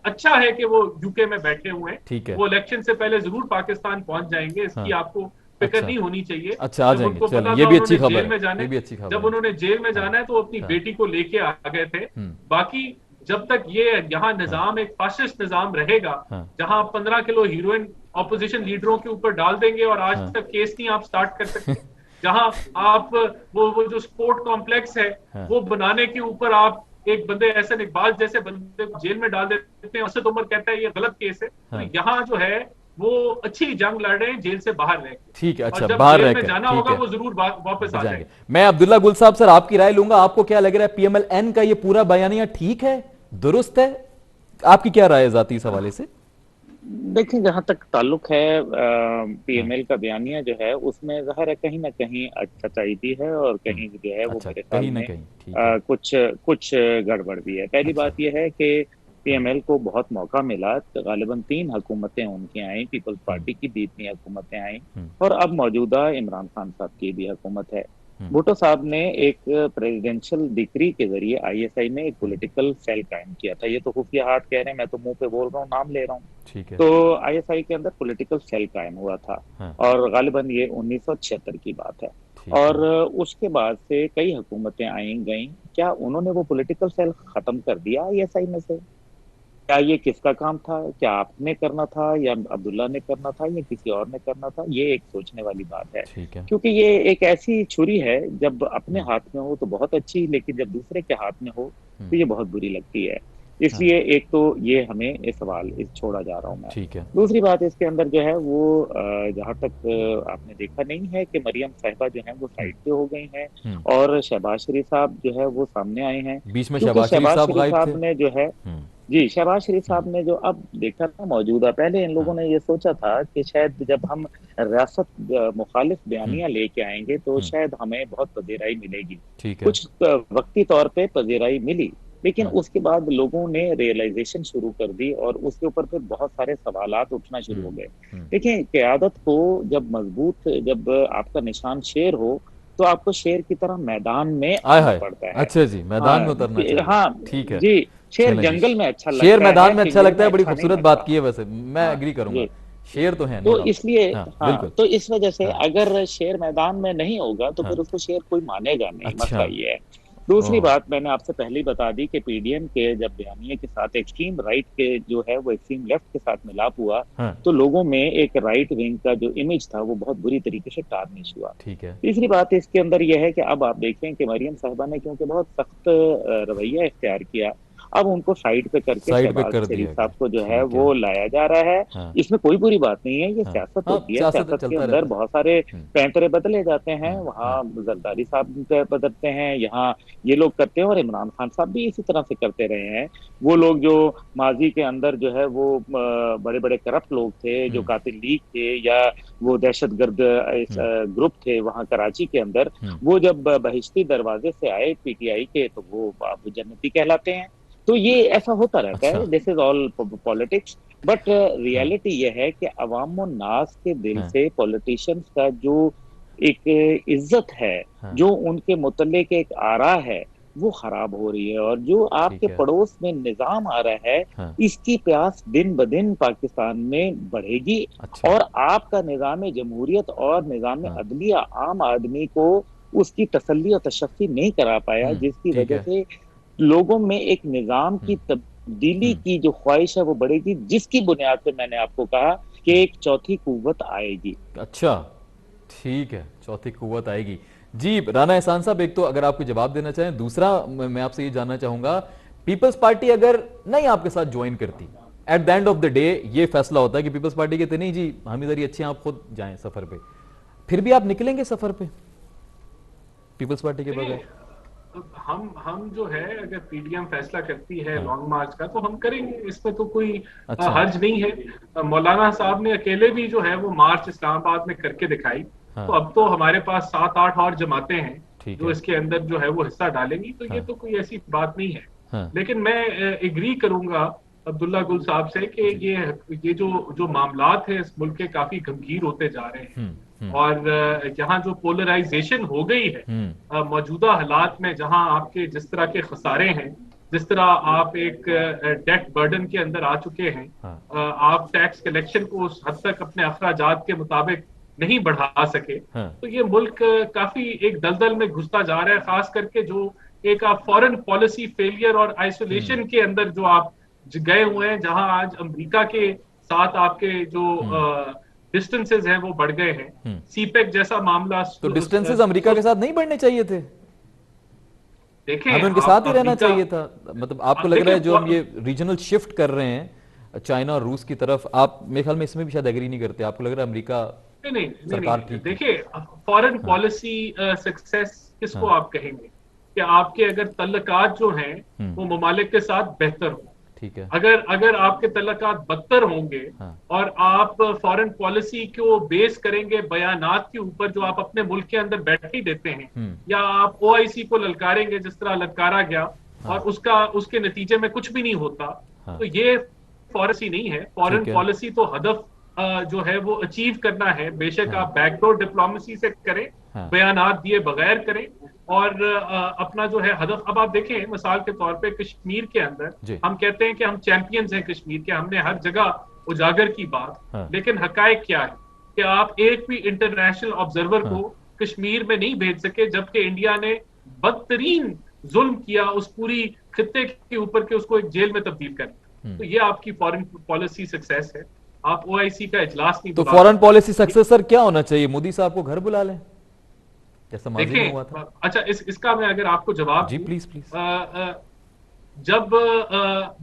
अच्छा है कि वो यूके में बैठे हुए हैं, वो इलेक्शन से पहले जरूर पाकिस्तान पहुंच जाएंगे, इसकी आपको फिक्र नहीं होनी चाहिए। अच्छा, आ जाएंगे, चलो, ये भी अच्छी खबर है, ये भी अच्छी खबर। जब उन्होंने जेल में जाना है तो अपनी बेटी को लेके आ गए थे। बाकी जब तक ये यहाँ निजाम एक फासिस्ट निजाम रहेगा, जहां 15 किलो हीरोइन ऑपोजिशन लीडरों के ऊपर डाल देंगे और आज तक केस नहीं आप स्टार्ट कर सकते, जहां आप वो जो स्पोर्ट कॉम्प्लेक्स है वो बनाने के ऊपर आप एक बंदे एहसन इकबाल जैसे बंदे को जेल में डाल देते हैं, असद उमर कहता है ये गलत केस है। तो यहाँ जो है वो अच्छी जंग लड़ रहे हैं जेल से बाहर रह। ठीक है, अच्छा, बाहर रह जाना होगा वो जरूर वापस आ जाएंगे। मैं अब्दुल्ला गुल साहब सर आपकी राय लूंगा, आपको क्या लग रहा है, PMLN का ये पूरा बयानिया ठीक है, दुरुस्त है? आपकी क्या राय है जाती इस हवाले से? देखिए, जहां तक ताल्लुक है PML का बयानिया जो है, उसमें ज़ाहिर है कहीं ना कहीं सच्चाई भी है और कहीं जो है वो मेरे ख्याल में कुछ गड़बड़ भी है। पहली बात यह है कि PML को बहुत मौका मिला, गालिबन 3 हुकूमतें उनकी आई, पीपल्स पार्टी की भी इतनी हुकूमतें आई, और अब मौजूदा इमरान खान साहब की भी हुकूमत है। भुट्टो साहब ने एक प्रेसिडेंशियल डिक्री के जरिए ISI में एक पॉलिटिकल सेल कायम किया था। ये तो खुफिया हाथ कह रहे हैं, मैं तो मुंह पे बोल रहा हूँ, नाम ले रहा हूँ। ठीक है। तो ISI के अंदर पॉलिटिकल सेल कायम हुआ था। हाँ। और गालिबन ये 1976 की बात है। और उसके बाद से कई हुकूमतें आई गई, क्या उन्होंने वो पॉलिटिकल सेल खत्म कर दिया ISI में से? क्या ये किसका काम था? क्या आपने करना था, या अब्दुल्ला ने करना था, या किसी और ने करना था? ये एक सोचने वाली बात है, क्योंकि ये एक ऐसी छुरी है, जब अपने हाथ में हो तो बहुत अच्छी, लेकिन जब दूसरे के हाथ में हो तो ये बहुत बुरी लगती है। इसलिए एक तो ये हमें ये सवाल छोड़ा जा रहा हूँ मैं। ठीक है। दूसरी बात इसके अंदर जो है वो जहाँ तक आपने देखा नहीं है कि मरियम साहिबा जो है वो साइड पे हो गई हैं और शहबाज शरीफ साहब जो है वो सामने आए हैं। बीच में शहबाज शरीफ साहब ने जो है जी, शहबाज शरीफ साहब ने जो अब देखा ना मौजूदा, पहले इन लोगों ने ये सोचा था कि शायद जब हम रियासत मुखालिफ बयानियां लेके आएंगे तो शायद हमें बहुत पजेराई मिलेगी। कुछ वक्ती तौर पे पजेराई मिली, लेकिन उसके बाद लोगों ने रियलाइजेशन शुरू कर दी और उसके ऊपर फिर बहुत सारे सवालात उठना शुरू हो गए। देखिए, क़यादत को जब मजबूत, जब आपका निशान शेर हो तो आपको शेर की तरह मैदान में आना पड़ता है। अच्छा जी, मैदान में उतरना चाहिए। हाँ, ठीक है जी। शेर जंगल में अच्छा लगता है, शेर मैदान में अच्छा लगता है, बड़ी खूबसूरत बात की है, वैसे मैं एग्री करूंगा, शेर तो है। तो इसलिए तो इस वजह से अगर शेर मैदान में नहीं होगा तो फिर उसको शेर कोई मानेगा नहीं। मसला ये है। दूसरी बात मैंने आपसे पहले ही बता दी कि PDM के जब बयानिए के साथ एक्सट्रीम राइट के जो है वो एक्सट्रीम लेफ्ट के साथ मिलाप हुआ, तो लोगों में एक राइट विंग का जो इमेज था वो बहुत बुरी तरीके से टारनिश हुआ। ठीक है। तीसरी बात इसके अंदर यह है कि अब आप देखें कि मरियम साहिबा ने क्योंकि बहुत सख्त रवैया इख्तियार किया, अब उनको साइड पे करके शहबाज शरीफ साहब को जो है वो लाया जा रहा है। हाँ। इसमें कोई बुरी बात नहीं है, ये सियासत होती है, सियासत के अंदर बहुत सारे पैंतरे बदले जाते हैं। वहाँ जरदारी साहब बदलते हैं, यहाँ ये लोग करते हैं, और इमरान खान साहब भी इसी तरह से करते रहे हैं। वो लोग जो माजी के अंदर जो है वो बड़े बड़े करप्ट लोग थे, जो कातिल लीग थे या वो दहशतगर्द ग्रुप थे वहाँ कराची के अंदर, वो जब बहिश्ती दरवाजे से आए PTI के तो वो जन्नती कहलाते हैं। तो ये ऐसा होता रहता है। This is all politics. But reality ये है कि अवाम नास के दिल हाँ, से पॉलिटिशियंस का जो एक इज्जत है, हाँ, जो उनके मुतल्लिक एक आरा है, वो खराब हो रही है। और जो आपके ठीक है। पड़ोस में निजाम आ रहा है, हाँ, इसकी प्यास दिन ब दिन पाकिस्तान में बढ़ेगी। अच्छा। और आपका निजाम जमहूरियत और निजाम हाँ, अदलिया आम आदमी को उसकी तसल्ली और तशफ़ी नहीं करा पाया, जिसकी ठीक वजह है। से लोगों में एक निजाम की हम्म, तब्दीली हम्म, की जो ख्वाहिश है वो बढ़ेगी, जिसकी बुनियाद पे मैंने आपको कहा कि हम्म, एक चौथी कुव्वत आएगी। अच्छा, ठीक है, चौथी कुव्वत आएगी। जी राना एहसान साहब, एक तो अगर आपको जवाब देना चाहें, दूसरा मैं आपसे ये जानना चाहूंगा, पीपल्स पार्टी अगर नहीं आपके साथ ज्वाइन करती, at the end of the day ये फैसला होता है कि पीपल्स पार्टी कहते नहीं जी हम इधर ही अच्छे हैं, आप खुद जाएं सफर पे, फिर भी आप निकलेंगे सफर पे पीपल्स पार्टी के देखिए, बगैर? हम जो है, अगर पीडीएम फैसला करती है हाँ, लॉन्ग मार्च का, तो हम करेंगे, इसमें तो कोई अच्छा। हर्ज नहीं है। मौलाना साहब ने अकेले भी जो है वो मार्च इस्लामाबाद में करके दिखाई। तो हाँ, अब तो हमारे पास 7-8 और जमातें हैं ठीक जो है। इसके अंदर जो है वो हिस्सा डालेंगी, तो ये हाँ, तो कोई ऐसी बात नहीं है। हाँ, लेकिन मैं एग्री करूंगा अब्दुल्ला गुल साहब से कि जी। ये जो जो मामलात है इस मुल्क के काफी गंभीर होते जा रहे हैं। हम्म, और यहाँ जो पोलराइजेशन हो गई है हम्म, मौजूदा हालात में, जहां आपके जिस तरह के खसारे हैं, जिस तरह आप एक डेट बर्डन के अंदर आ चुके हैं, हाँ, आप टैक्स कलेक्शन को उस हद तक अपने अखराजात के मुताबिक नहीं बढ़ा सके, हाँ, तो ये मुल्क काफी एक दलदल में घुसता जा रहा है। खास करके जो एक आप फॉरेन पॉलिसी फेलियर और हम्म, आइसोलेशन के अंदर जो आप गए हुए हैं, जहां आज अमेरिका के साथ आपके जो हम्म, डिस्टेंसेस हैं वो बढ़ गए हैं। हम्म। सीपेक जैसा मामला तो डिस्टेंसेस अमेरिका के साथ नहीं बढ़ने चाहिए थे? देखें हमें उनके आप साथ ही रहना अमेरिका। चाहिए था। मतलब आपको लग रहा देखिए है जो हम ये रीजनल शिफ्ट कर रहे हैं चाइना और रूस की तरफ, आप मेरे ख्याल में इसमें भी शायद एग्री नहीं करते, आपको लग रहा है अमेरिका नहीं नहीं नहीं सरकार नहीं, ठीक थी? देखिए, फॉरेन हाँ, पॉलिसी सक्सेस किसको हाँ, आप कहेंगे कि आपके अगर तल्लकात जो हैं वो ममालिक के साथ बेहतर हो। ठीक है। अगर अगर आपके तल्लकात बदतर होंगे हाँ, और आप फॉरेन पॉलिसी को बेस करेंगे बयानात के ऊपर जो आप अपने मुल्क के अंदर बैठ ही देते हैं, या आप ओआईसी को ललकारेंगे जिस तरह ललकारा गया और हाँ, उसके नतीजे में कुछ भी नहीं होता, हाँ, तो ये पॉलिसी नहीं है। फॉरेन ठीक है। पॉलिसी तो हदफ जो है वो अचीव करना है। बेशक हाँ, आप बैकडोर डिप्लोमेसी से करें, हाँ, बयानात दिए बगैर करें, और अपना जो है हदफ। अब आप देखें, मिसाल के तौर पे कश्मीर के अंदर जी। हम कहते हैं कि हम चैंपियंस हैं कश्मीर के, हमने हर जगह उजागर की बात, हाँ, लेकिन हकायक क्या है कि आप एक भी इंटरनेशनल ऑब्जर्वर हाँ, को कश्मीर में नहीं भेज सके, जबकि इंडिया ने बदतरीन जुल्म किया उस पूरी खित्ते के ऊपर के उसको एक जेल में तब्दील कर दिया। तो ये आपकी फॉरेन पॉलिसी सक्सेस है। आप ओआईसी का इजलास नहीं तो बुला फॉरेन सकते। पॉलिसी सक्सेस सर क्या होना चाहिए? मोदी साहब को घर बुला लें जैसा माजी में हुआ था? देखें, अच्छा, इसका मैं अगर आपको जवाब जी दूं, प्लीज प्लीज। जब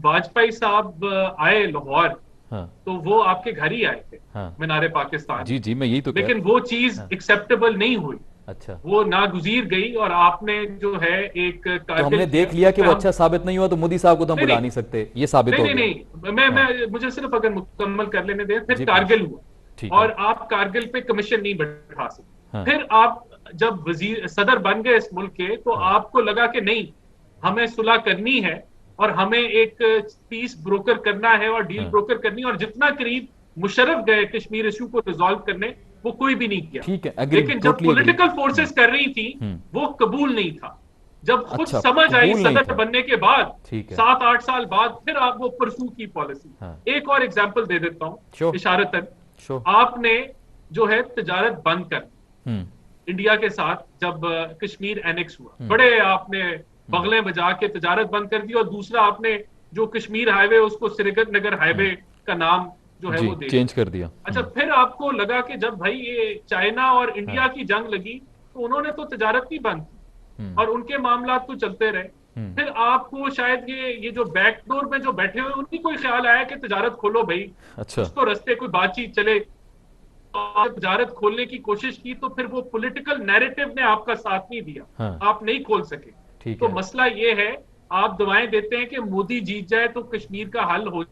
वाजपेयी साहब आए लाहौर, हाँ, तो वो आपके घर ही आए थे, हाँ, मीनारे पाकिस्तान जी में। जी, मैं यही तो कह लेकिन रहा वो चीज हूँ। हाँ, एक्सेप्टेबल नहीं हुई, अच्छा। वो नागुजीर गई, और आपने जो है एक तो हमने कारगिल देख किया लिया कि उसमें वो हम। अच्छा साबित नहीं हुआ, तो मोदी साहब को तो हम नहीं बुला नहीं नहीं सकते, ये साबित नहीं हो नहीं गया। नहीं, मैं हाँ, मैं मुझे सिर्फ अगर मुकम्मल कर लेने दें। फिर जी प्लीज। कारगिल हुआ, ठीक है। और आप कारगिल पे कमीशन नहीं बैठा सकते। हाँ, फिर आप जब वजीर सदर बन गए इस मुल्क के, तो हाँ, आपको लगा कि नहीं, हमें सुलह करनी है और हमें एक पीस ब्रोकर करना है और डील हाँ, ब्रोकर करनी है। और जितना करीब मुशर्रफ गए कश्मीर इशू को रिजॉल्व करने, वो कोई भी नहीं किया। ठीक है, एग्री, लेकिन जब टोटली एग्री। पॉलिटिकल फोर्सेस कर रही थी, हम्म, वो कबूल नहीं था। जब खुद अच्छा, समझ आई कबूल नहीं सदर था। बनने के बाद, ठीक है। 7-8 साल बाद, फिर आप वो परसू की पॉलिसी। हाँ, एक और एग्जाम्पल दे देता हूं, श्योर इशारतन। श्योर। आपने जो है तजारत बंद कर हम्म, इंडिया के साथ, जब कश्मीर एनेक्स हुआ, हम्म, बड़े आपने बगलें बजा के तजारत बंद कर दी। और दूसरा, आपने जो कश्मीर हाईवे उसको श्रीनगर हाईवे का नाम जो है जी वो दे चेंज दिया। कर दिया। अच्छा, फिर आपको लगा कि जब भाई ये चाइना और इंडिया हाँ, की जंग लगी, तो उन्होंने तो तजारत नहीं बंद की और उनके मामला तो चलते रहे। फिर आपको शायद ये जो बैकडोर में जो बैठे हुए, उन्हीं को ख्याल आया कि तजारत खोलो भाई, अच्छा। कुछ तो रस्ते, कोई बातचीत चले। और तजारत खोलने की कोशिश की, तो फिर वो पॉलिटिकल नैरेटिव ने आपका साथ नहीं दिया, हाँ, आप नहीं खोल सके। ठीक तो है। मसला ये है, आप दवाएं देते हैं कि मोदी जीत जाए तो कश्मीर का हल हो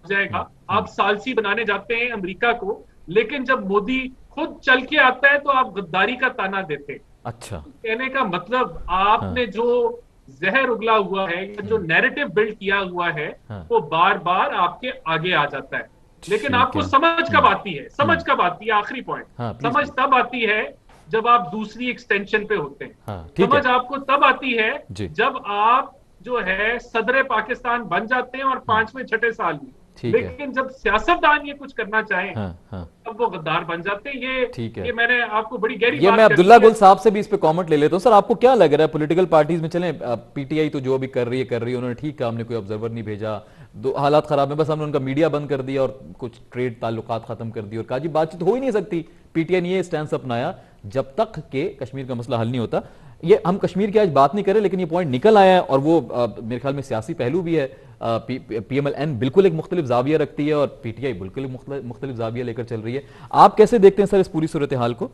जाएगा। आप सालसी बनाने जाते हैं अमेरिका को, लेकिन जब मोदी खुद चल के आता है तो आप गद्दारी का ताना देते हैं। अच्छा। कहने का मतलब, हाँ, आपने जो जहर उगला हुआ है या जो नैरेटिव बिल्ड किया हुआ है, हाँ, वो बार बार आपके आगे आ जाता है। लेकिन ठीक आपको है। समझ कब आती है, समझ कब आती है, आखिरी पॉइंट, हाँ, प्लीज समझ तब आती है जब आप दूसरी एक्सटेंशन पे होते हैं। हाँ, ठीक है समझ आपको तब आती है जी। जब आप जो है सदर पाकिस्तान बन जाते हैं और 5वें 6ठे साल में। ठीक है। लेकिन जब सियासतदान ये कुछ करना चाहें हाँ हाँ, तब वो गद्दार बन जाते हैं। ठीक है। ये मैंने आपको बड़ी गहरी ये मैं बात कर अब्दुल्ला दी है। गुल साहब से भी इस पे कमेंट ले लेता हूँ। सर, आपको क्या लग रहा है, पॉलिटिकल पार्टीज में चलें, पीटीआई तो जो भी कर रही है उन्होंने ठीक कहा, हमने कोई ऑब्जर्वर नहीं भेजा, दो हालात खराब है, बस हमने उनका मीडिया बंद कर दिया और कुछ ट्रेड ताल्लुकात खत्म कर दिए और कहा जी बातचीत हो ही नहीं सकती। पीटीआई ने ये स्टैंड अपनाया जब तक के कश्मीर का मसला हल नहीं होता। ये हम कश्मीर की आज बात नहीं करें, लेकिन ये पॉइंट निकल आया है और वो मेरे ख्याल में सियासी पहलू भी है। पीएमएलएन बिल्कुल एक मुख्तलिफ जाविया रखती है और पीटीआई बिल्कुल एक मुख्तलिफ जाविया लेकर चल रही है। आप कैसे देखते हैं सर इस पूरी सूरत हाल को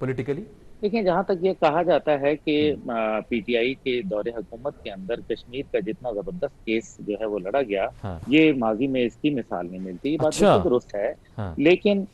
पॉलिटिकली? देखिए, जहां तक ये कहा जाता है कि पीटीआई के दौरे हुकूमत के अंदर कश्मीर का जितना जबरदस्त केस जो है वो लड़ा गया, हाँ। ये माजी में इसकी मिसाल नहीं मिलती। ये बात अच्छा। बिल्कुल दुरुस्त है। हाँ। लेकिन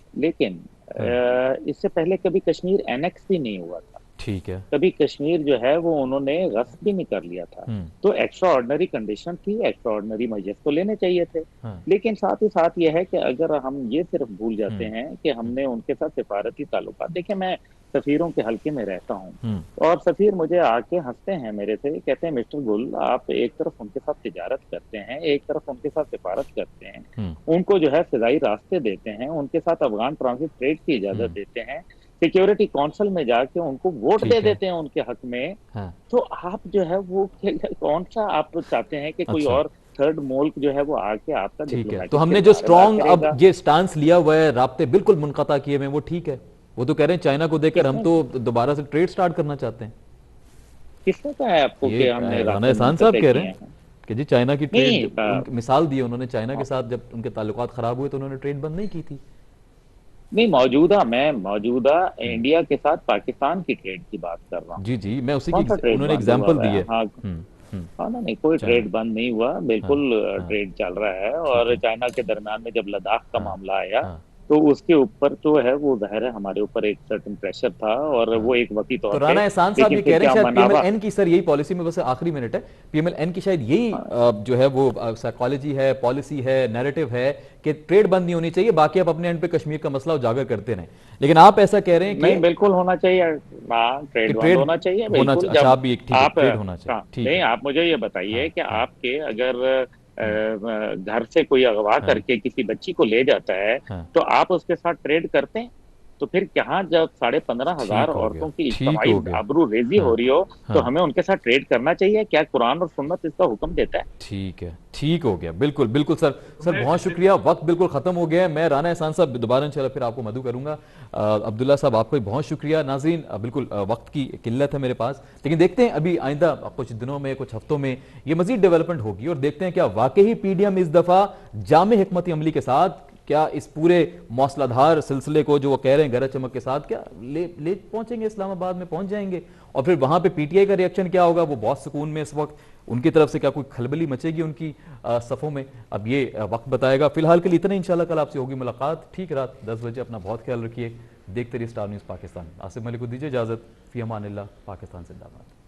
इससे पहले कभी कश्मीर एनेक्स भी नहीं हुआ था। ठीक है। कभी कश्मीर जो है वो उन्होंने गस्ब भी नहीं कर लिया था। तो एक्स्ट्रा ऑर्डिनरी कंडीशन थी, एक्स्ट्रा ऑर्डिनरी मेजर्स तो लेने चाहिए थे। हाँ। लेकिन साथ ही साथ यह है कि अगर हम ये सिर्फ भूल जाते हैं कि हमने उनके साथ सिफारती ताल्लुकात, देखिए मैं सफीरों के हल्के में रहता हूँ और सफीर मुझे आके हंसते हैं मेरे से, कहते हैं मिस्टर गुल आप एक तरफ उनके साथ तिजारत करते हैं, एक तरफ उनके साथ सिफारत करते हैं, उनको जो है फिजाई रास्ते देते हैं, उनके साथ अफगान ट्रांजिट ट्रेड की इजाजत देते हैं, सिक्योरिटी काउंसिल में जाके उनको वोट दे देते हैं उनके हक में। हाँ। तो आप जो है वो कौन सा आप चाहते हैं कि कोई और थर्ड मुल्क जो है वो आके आपका ठीक है। तो हमने जो स्ट्रॉन्ग अब ये स्टांस लिया हुआ है, राब्ते बिल्कुल मुनक़ता किए हुए, वो ठीक है। वो तो कह रहे हैं चाइना को देखकर हम तो दोबारा से ट्रेड स्टार्ट करना चाहते हैं। किसने कहा है आपको कि हमने राना एहसान साहब कह रहे हैं कि जी चाइना की ट्रेड, मिसाल दी उन्होंने चाइना के साथ, जब उनके ताल्लुकात खराब हुए तो उन्होंने ट्रेड बंद नहीं की थी। नहीं, मौजूदा इंडिया के साथ पाकिस्तान की ट्रेड की बात कर रहा हूँ। जी जी, मैं उसी की उन्होंने एग्जांपल दी है। हाँ नहीं, कोई ट्रेड बंद नहीं हुआ, बिल्कुल ट्रेड चल रहा है। और चाइना के दरमियान में जब लद्दाख का मामला आया तो उसके ऊपर तो है वो ज़ाहिर है हमारे ऊपर एक सर्टेन प्रेशर था और वो एक वकी तौर पे। तो राना एहसान साहब ये कह रहे हैं शायद पीएमएलएन की, सर यही पॉलिसी में, बस आखिरी मिनट है, पीएमएलएन की शायद यही जो है वो साइकोलॉजी है, पॉलिसी है, नैरेटिव है कि ट्रेड बंद नहीं होनी चाहिए, बाकी आप अपने एंड पे कश्मीर का मसला उजागर करते रहें। लेकिन आप ऐसा कह रहे हैं कि नहीं, बिल्कुल होना चाहिए, ट्रेड बंद होना चाहिए, बिल्कुल। अच्छा, आप भी ट्रेड होना चाहिए। नहीं, आप मुझे ये बताइए कि आपके अगर घर से कोई अगवा करके किसी बच्ची को ले जाता है तो आप उसके साथ ट्रेड करते हैं? तो फिर यहाँ जब 15,500 औरतों की इज्तिमाई आबरू रेजी हो रही हो तो हमें उनके साथ ट्रेड करना चाहिए? क्या कुरान और सुन्नत इसका हुक्म देता है? ठीक है, ठीक हो गया, बिल्कुल बिल्कुल सर। सर बहुत शुक्रिया, वक्त बिल्कुल खत्म हो गया है। मैं राना एहसान साहब दोबारा इंशाल्लाह फिर आपको मदू करूंगा। अब्दुल्ला साहब आपको भी बहुत शुक्रिया। नाज़रीन बिल्कुल वक्त की किल्लत है मेरे पास, लेकिन देखते हैं अभी आइंदा कुछ दिनों में, कुछ हफ्तों में ये मजीद डेवलपमेंट होगी और देखते हैं क्या वाकई पीडीएम इस दफा जामे हिकमत अमली के साथ क्या इस पूरे मौसलाधार सिलसिले को जो वो कह रहे हैं गरज चमक के साथ क्या ले पहुंचेंगे, इस्लामाबाद में पहुंच जाएंगे। और फिर वहां पे पीटीआई का रिएक्शन क्या होगा, वो बहुत सुकून में इस वक्त, उनकी तरफ से क्या कोई खलबली मचेगी उनकी सफ़ों में, अब ये वक्त बताएगा। फिलहाल के लिए इतना, इंशाल्लाह कल आपसे होगी मुलाकात ठीक रात 10 बजे। अपना बहुत ख्याल रखिए, देखते रहिए स्टार न्यूज़ पाकिस्तान। आसिफ मलिक को दीजिए इजाजत। फी अमानिल्लाह, पाकिस्तान जिंदाबाद।